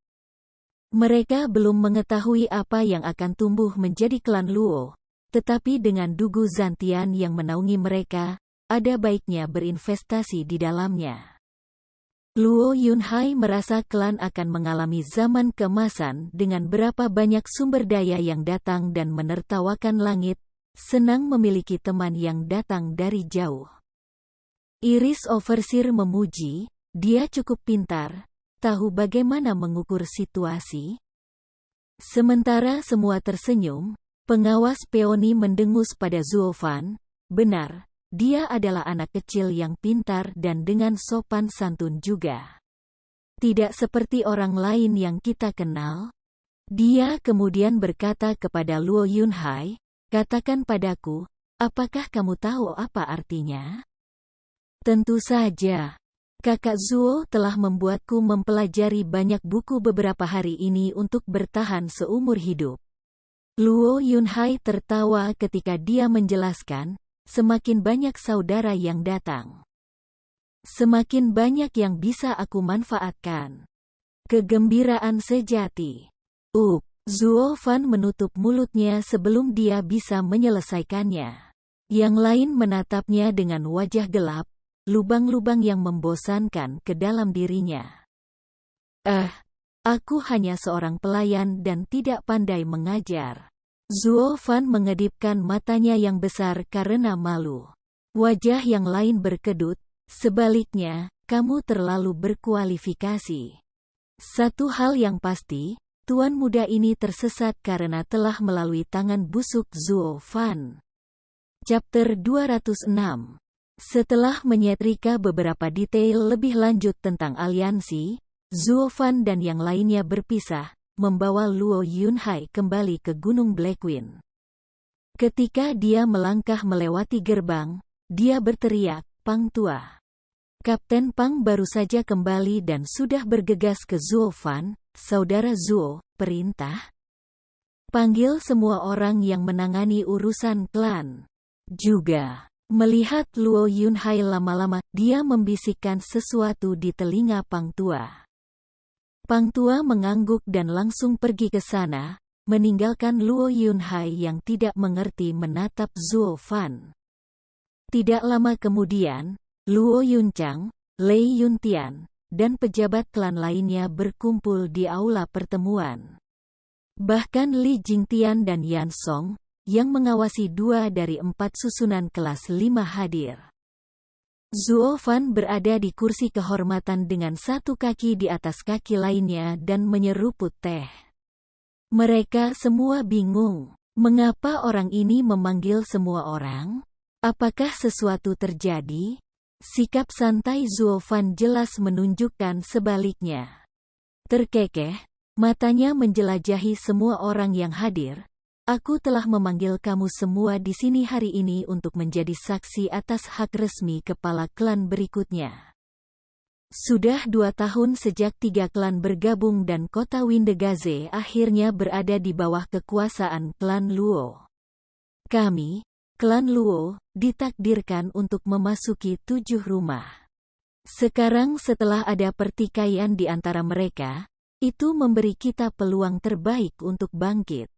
Mereka belum mengetahui apa yang akan tumbuh menjadi klan Luo, tetapi dengan Dugu Zantian yang menaungi mereka, ada baiknya berinvestasi di dalamnya. Luo Yunhai merasa klan akan mengalami zaman keemasan dengan berapa banyak sumber daya yang datang dan menertawakan langit, senang memiliki teman yang datang dari jauh. Iris Overseer memuji, dia cukup pintar, tahu bagaimana mengukur situasi. Sementara semua tersenyum, pengawas peoni mendengus pada Zuo Fan, benar. Dia adalah anak kecil yang pintar dan dengan sopan santun juga. Tidak seperti orang lain yang kita kenal. Dia kemudian berkata kepada Luo Yunhai, katakan padaku, apakah kamu tahu apa artinya? Tentu saja. Kakak Zuo telah membuatku mempelajari banyak buku beberapa hari ini untuk bertahan seumur hidup. Luo Yunhai tertawa ketika dia menjelaskan, semakin banyak saudara yang datang, semakin banyak yang bisa aku manfaatkan. Kegembiraan sejati. Zuo Fan menutup mulutnya sebelum dia bisa menyelesaikannya. Yang lain menatapnya dengan wajah gelap, lubang-lubang yang membosankan ke dalam dirinya. Aku hanya seorang pelayan dan tidak pandai mengajar. Zuo Fan mengedipkan matanya yang besar karena malu. Wajah yang lain berkedut, sebaliknya, kamu terlalu berkualifikasi. Satu hal yang pasti, tuan muda ini tersesat karena telah melalui tangan busuk Zuo Fan. Chapter 206. Setelah menyetrika beberapa detail lebih lanjut tentang aliansi, Zuo Fan dan yang lainnya berpisah, membawa Luo Yunhai kembali ke Gunung Blackwing. Ketika dia melangkah melewati gerbang, dia berteriak, "Pang Tua." Kapten Pang baru saja kembali dan sudah bergegas ke Zuo Fan, "Saudara Zuo, perintah?" "Panggil semua orang yang menangani urusan klan." Juga. Melihat Luo Yunhai lama-lama, dia membisikkan sesuatu di telinga Pang Tua. Pang Tua mengangguk dan langsung pergi ke sana, meninggalkan Luo Yunhai yang tidak mengerti menatap Zuo Fan. Tidak lama kemudian, Luo Yunchang, Lei Yuntian, dan pejabat klan lainnya berkumpul di aula pertemuan. Bahkan Li Jingtian dan Yan Song, yang mengawasi 2 dari 4 susunan kelas 5 hadir. Zuo Fan berada di kursi kehormatan dengan satu kaki di atas kaki lainnya dan menyeruput teh. Mereka semua bingung. Mengapa orang ini memanggil semua orang? Apakah sesuatu terjadi? Sikap santai Zuo Fan jelas menunjukkan sebaliknya. Terkekeh, matanya menjelajahi semua orang yang hadir. Aku telah memanggil kamu semua di sini hari ini untuk menjadi saksi atas hak resmi kepala klan berikutnya. Sudah 2 tahun sejak 3 klan bergabung dan kota Windegaze akhirnya berada di bawah kekuasaan klan Luo. Kami, klan Luo, ditakdirkan untuk memasuki 7 rumah. Sekarang setelah ada pertikaian di antara mereka, itu memberi kita peluang terbaik untuk bangkit.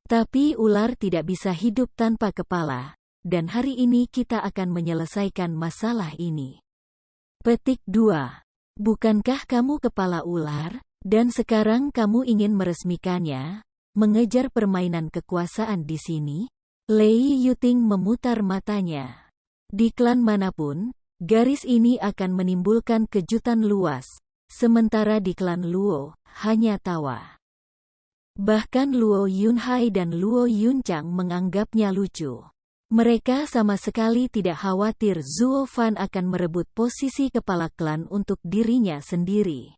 Tapi ular tidak bisa hidup tanpa kepala, dan hari ini kita akan menyelesaikan masalah ini. Petik 2. Bukankah kamu kepala ular, dan sekarang kamu ingin meresmikannya, mengejar permainan kekuasaan di sini? Lei Yuting memutar matanya. Di klan manapun, garis ini akan menimbulkan kejutan luas, sementara di klan Luo, hanya tawa. Bahkan Luo Yunhai dan Luo Yunchang menganggapnya lucu. Mereka sama sekali tidak khawatir Zuo Fan akan merebut posisi kepala klan untuk dirinya sendiri.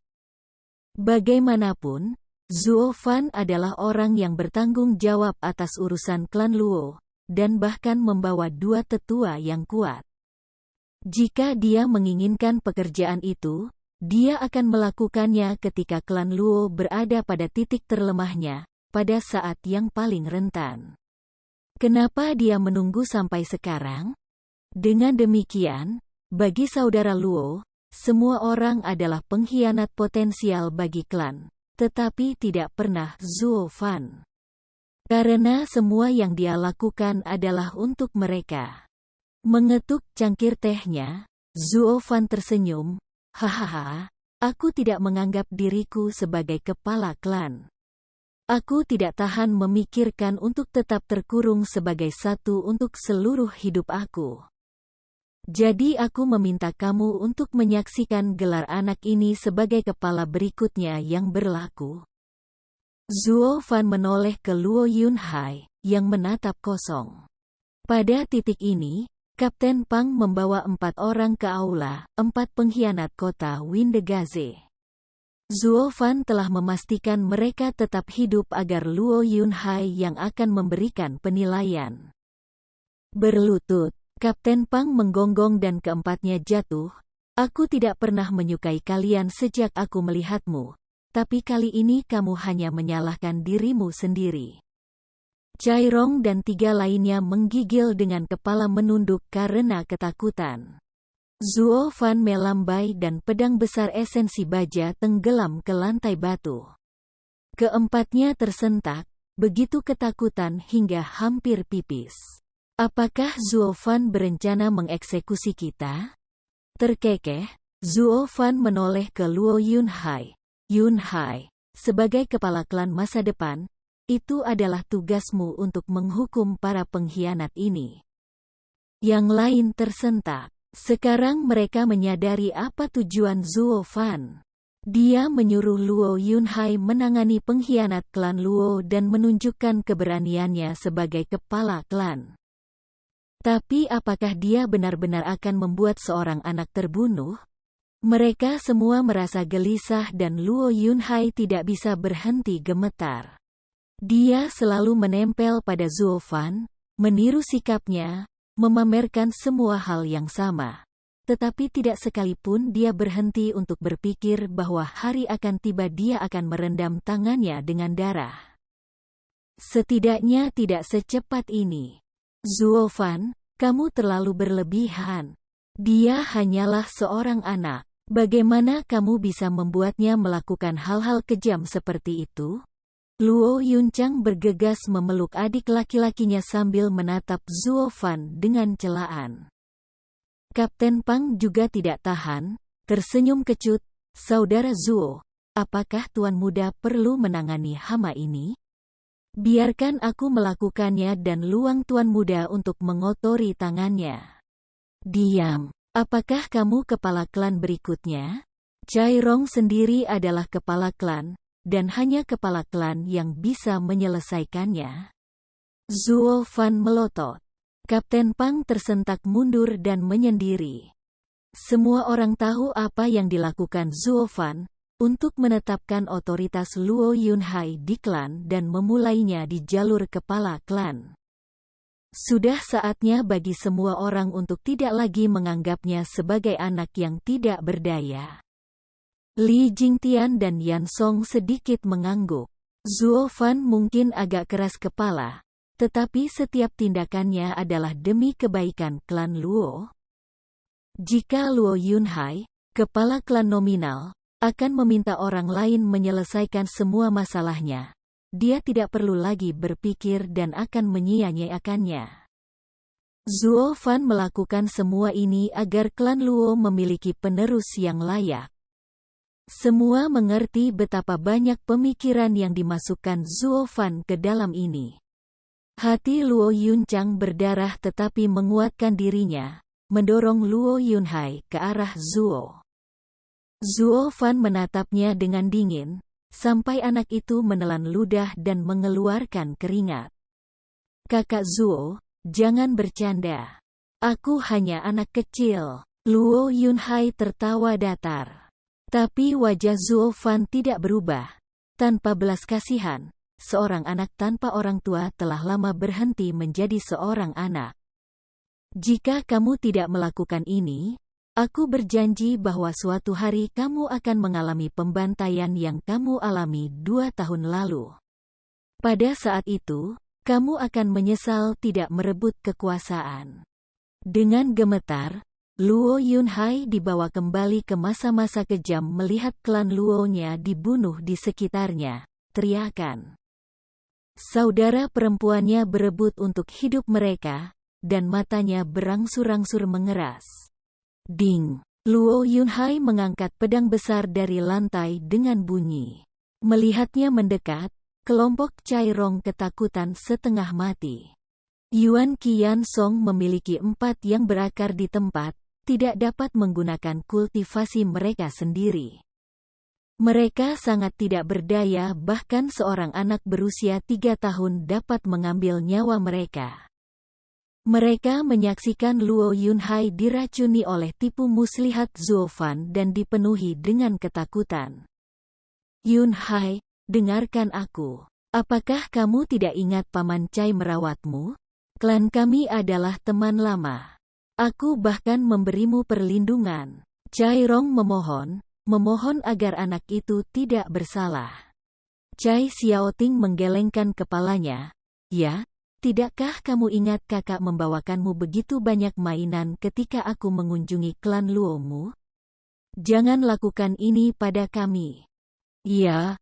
Bagaimanapun, Zuo Fan adalah orang yang bertanggung jawab atas urusan klan Luo, dan bahkan membawa 2 tetua yang kuat. Jika dia menginginkan pekerjaan itu, dia akan melakukannya ketika klan Luo berada pada titik terlemahnya, pada saat yang paling rentan. Kenapa dia menunggu sampai sekarang? Dengan demikian, bagi saudara Luo, semua orang adalah pengkhianat potensial bagi klan, tetapi tidak pernah Zuo Fan. Karena semua yang dia lakukan adalah untuk mereka. Mengetuk cangkir tehnya, Zuo Fan tersenyum. Hahaha, aku tidak menganggap diriku sebagai kepala klan. Aku tidak tahan memikirkan untuk tetap terkurung sebagai satu untuk seluruh hidup aku. Jadi aku meminta kamu untuk menyaksikan gelar anak ini sebagai kepala berikutnya yang berlaku. Zuo Fan menoleh ke Luo Yunhai, yang menatap kosong. Pada titik ini, Kapten Pang membawa 4 orang ke aula, 4 pengkhianat kota Windegaze. Zuo Fan telah memastikan mereka tetap hidup agar Luo Yunhai yang akan memberikan penilaian. Berlutut, Kapten Pang menggonggong dan keempatnya jatuh. Aku tidak pernah menyukai kalian sejak aku melihatmu, tapi kali ini kamu hanya menyalahkan dirimu sendiri. Cai Rong dan 3 lainnya menggigil dengan kepala menunduk karena ketakutan. Zuo Fan melambai dan pedang besar esensi baja tenggelam ke lantai batu. Keempatnya tersentak, begitu ketakutan hingga hampir pipis. Apakah Zuo Fan berencana mengeksekusi kita? Terkekeh, Zuo Fan menoleh ke Luo Yunhai. Yunhai, sebagai kepala klan masa depan, itu adalah tugasmu untuk menghukum para pengkhianat ini. Yang lain tersentak. Sekarang mereka menyadari apa tujuan Zuo Fan. Dia menyuruh Luo Yunhai menangani pengkhianat klan Luo dan menunjukkan keberaniannya sebagai kepala klan. Tapi apakah dia benar-benar akan membuat seorang anak terbunuh? Mereka semua merasa gelisah dan Luo Yunhai tidak bisa berhenti gemetar. Dia selalu menempel pada Zuo Fan, meniru sikapnya, memamerkan semua hal yang sama. Tetapi tidak sekalipun dia berhenti untuk berpikir bahwa hari akan tiba dia akan merendam tangannya dengan darah. Setidaknya tidak secepat ini. Zuo Fan, kamu terlalu berlebihan. Dia hanyalah seorang anak. Bagaimana kamu bisa membuatnya melakukan hal-hal kejam seperti itu? Luo Yunchang bergegas memeluk adik laki-lakinya sambil menatap Zuo Fan dengan celaan. Kapten Pang juga tidak tahan, tersenyum kecut, "Saudara Zuo, apakah Tuan Muda perlu menangani hama ini? Biarkan aku melakukannya dan luang Tuan Muda untuk mengotori tangannya." "Diam, apakah kamu kepala klan berikutnya?" Cai Rong sendiri adalah kepala klan, dan hanya kepala klan yang bisa menyelesaikannya. Zuo Fan melotot. Kapten Pang tersentak mundur dan menyendiri. Semua orang tahu apa yang dilakukan Zuo Fan untuk menetapkan otoritas Luo Yunhai di klan dan memulainya di jalur kepala klan. Sudah saatnya bagi semua orang untuk tidak lagi menganggapnya sebagai anak yang tidak berdaya. Li Jingtian dan Yan Song sedikit mengangguk. Zuo Fan mungkin agak keras kepala, tetapi setiap tindakannya adalah demi kebaikan klan Luo. Jika Luo Yunhai, kepala klan nominal, akan meminta orang lain menyelesaikan semua masalahnya, dia tidak perlu lagi berpikir dan akan menyia-nyiakannya. Zuo Fan melakukan semua ini agar klan Luo memiliki penerus yang layak. Semua mengerti betapa banyak pemikiran yang dimasukkan Zuo Fan ke dalam ini. Hati Luo Yunchang berdarah tetapi menguatkan dirinya, mendorong Luo Yunhai ke arah Zuo. Zuo Fan menatapnya dengan dingin, sampai anak itu menelan ludah dan mengeluarkan keringat. "Kakak Zuo, jangan bercanda. Aku hanya anak kecil." Luo Yunhai tertawa datar. Tapi wajah Zuo Fan tidak berubah. Tanpa belas kasihan, seorang anak tanpa orang tua telah lama berhenti menjadi seorang anak. "Jika kamu tidak melakukan ini, aku berjanji bahwa suatu hari kamu akan mengalami pembantaian yang kamu alami 2 tahun lalu. Pada saat itu, kamu akan menyesal tidak merebut kekuasaan." Dengan gemetar, Luo Yunhai dibawa kembali ke masa-masa kejam melihat klan Luo-nya dibunuh di sekitarnya. Teriakan saudara perempuannya berebut untuk hidup mereka, dan matanya berangsur-angsur mengeras. Ding! Luo Yunhai mengangkat pedang besar dari lantai dengan bunyi. Melihatnya mendekat, kelompok Cai Rong ketakutan setengah mati. Yuan Qian Song memiliki 4 yang berakar di tempat, tidak dapat menggunakan kultivasi mereka sendiri. Mereka sangat tidak berdaya, bahkan seorang anak berusia 3 tahun dapat mengambil nyawa mereka. Mereka menyaksikan Luo Yunhai diracuni oleh tipu muslihat Zuo Fan dan dipenuhi dengan ketakutan. "Yunhai, dengarkan aku. Apakah kamu tidak ingat Paman Cai merawatmu? Klan kami adalah teman lama. Aku bahkan memberimu perlindungan. Cai Rong memohon agar anak itu tidak bersalah. Cai Xiaoting menggelengkan kepalanya. Ya, tidakkah kamu ingat kakak membawakanmu begitu banyak mainan ketika aku mengunjungi klan Luomu? Jangan lakukan ini pada kami. Iya,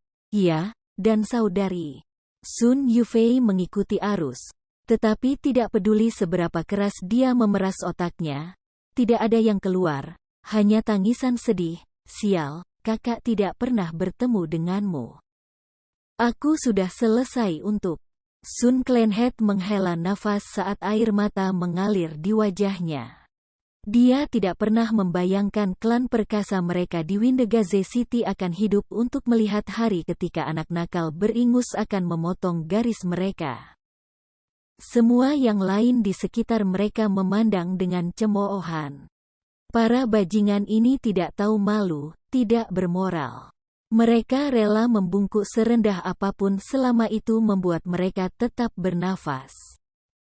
dan saudari. Sun Yufei mengikuti arus. Tetapi tidak peduli seberapa keras dia memeras otaknya, tidak ada yang keluar, hanya tangisan sedih. Sial, kakak tidak pernah bertemu denganmu. Aku sudah selesai untuk... Sun Clanhead menghela nafas saat air mata mengalir di wajahnya. Dia tidak pernah membayangkan klan perkasa mereka di Windegaze City akan hidup untuk melihat hari ketika anak nakal beringus akan memotong garis mereka. Semua yang lain di sekitar mereka memandang dengan cemoohan. Para bajingan ini tidak tahu malu, tidak bermoral. Mereka rela membungkuk serendah apapun selama itu membuat mereka tetap bernafas.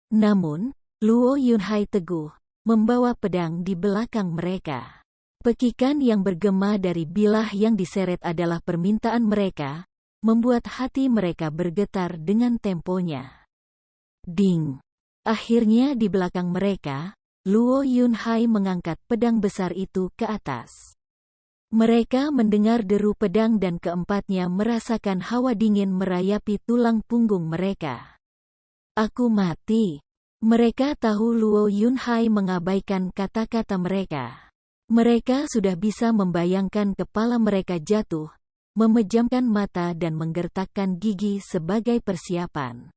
Namun, Luo Yunhai teguh, membawa pedang di belakang mereka. Pekikan yang bergema dari bilah yang diseret adalah permintaan mereka, membuat hati mereka bergetar dengan temponya. Ding! Akhirnya di belakang mereka, Luo Yunhai mengangkat pedang besar itu ke atas. Mereka mendengar deru pedang dan keempatnya merasakan hawa dingin merayapi tulang punggung mereka. Aku mati. Mereka tahu Luo Yunhai mengabaikan kata-kata mereka. Mereka sudah bisa membayangkan kepala mereka jatuh, memejamkan mata dan menggertakkan gigi sebagai persiapan.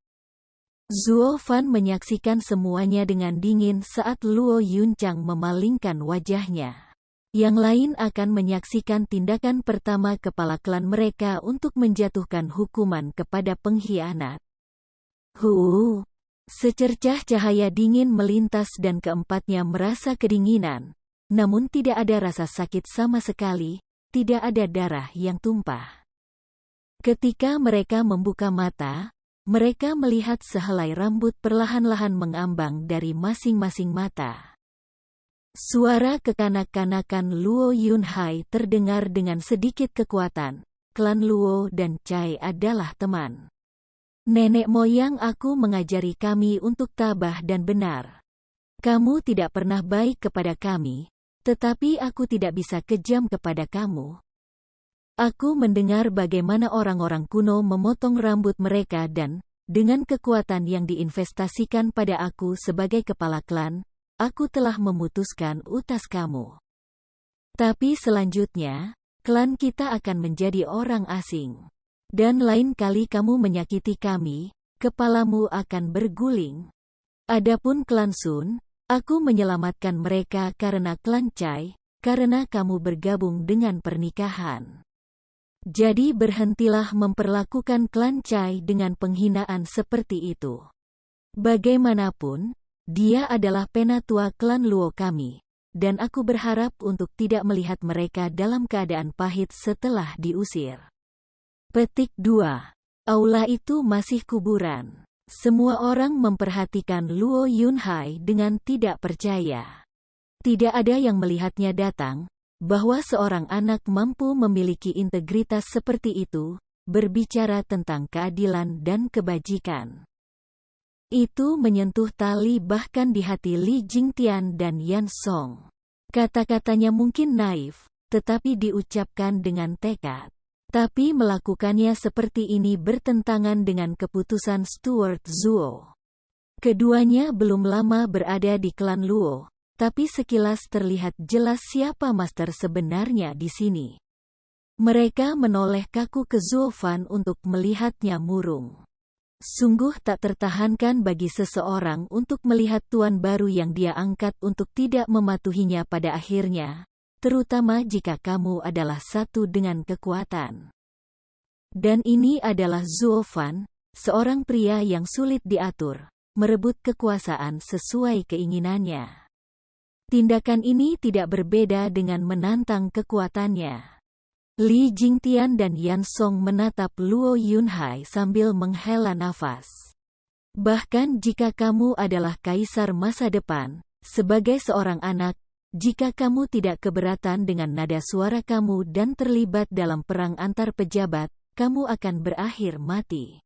Zuo Fan menyaksikan semuanya dengan dingin saat Luo Yunchang memalingkan wajahnya. Yang lain akan menyaksikan tindakan pertama kepala klan mereka untuk menjatuhkan hukuman kepada pengkhianat. Secercah cahaya dingin melintas dan keempatnya merasa kedinginan. Namun tidak ada rasa sakit sama sekali, tidak ada darah yang tumpah. Ketika mereka membuka mata, mereka melihat sehelai rambut perlahan-lahan mengambang dari masing-masing mata. Suara kekanak-kanakan Luo Yunhai terdengar dengan sedikit kekuatan. Klan Luo dan Cai adalah teman. Nenek moyang aku mengajari kami untuk tabah dan benar. Kamu tidak pernah baik kepada kami, tetapi aku tidak bisa kejam kepada kamu. Aku mendengar bagaimana orang-orang kuno memotong rambut mereka dan, dengan kekuatan yang diinvestasikan pada aku sebagai kepala klan, aku telah memutuskan utas kamu. Tapi selanjutnya, klan kita akan menjadi orang asing. Dan lain kali kamu menyakiti kami, kepalamu akan berguling. Adapun klan Sun, aku menyelamatkan mereka karena klan Cai, karena kamu bergabung dengan pernikahan. Jadi berhentilah memperlakukan klan Cai dengan penghinaan seperti itu. Bagaimanapun, dia adalah penatua klan Luo kami, dan aku berharap untuk tidak melihat mereka dalam keadaan pahit setelah diusir. Petik 2. Aula itu masih kuburan. Semua orang memperhatikan Luo Yunhai dengan tidak percaya. Tidak ada yang melihatnya datang, bahwa seorang anak mampu memiliki integritas seperti itu, berbicara tentang keadilan dan kebajikan. Itu menyentuh tali bahkan di hati Li Jingtian dan Yan Song. Kata-katanya mungkin naif, tetapi diucapkan dengan tekad. Tapi melakukannya seperti ini bertentangan dengan keputusan Stuart Zuo. Keduanya belum lama berada di klan Luo, tapi sekilas terlihat jelas siapa master sebenarnya di sini. Mereka menoleh kaku ke Zuo Fan untuk melihatnya murung. Sungguh tak tertahankan bagi seseorang untuk melihat tuan baru yang dia angkat untuk tidak mematuhinya pada akhirnya, terutama jika kamu adalah satu dengan kekuatan. Dan ini adalah Zuo Fan, seorang pria yang sulit diatur, merebut kekuasaan sesuai keinginannya. Tindakan ini tidak berbeda dengan menantang kekuatannya. Li Jingtian dan Yan Song menatap Luo Yunhai sambil menghela nafas. Bahkan jika kamu adalah kaisar masa depan, Sebagai seorang anak, jika kamu tidak keberatan dengan nada suara kamu dan terlibat dalam perang antar pejabat, kamu akan berakhir mati.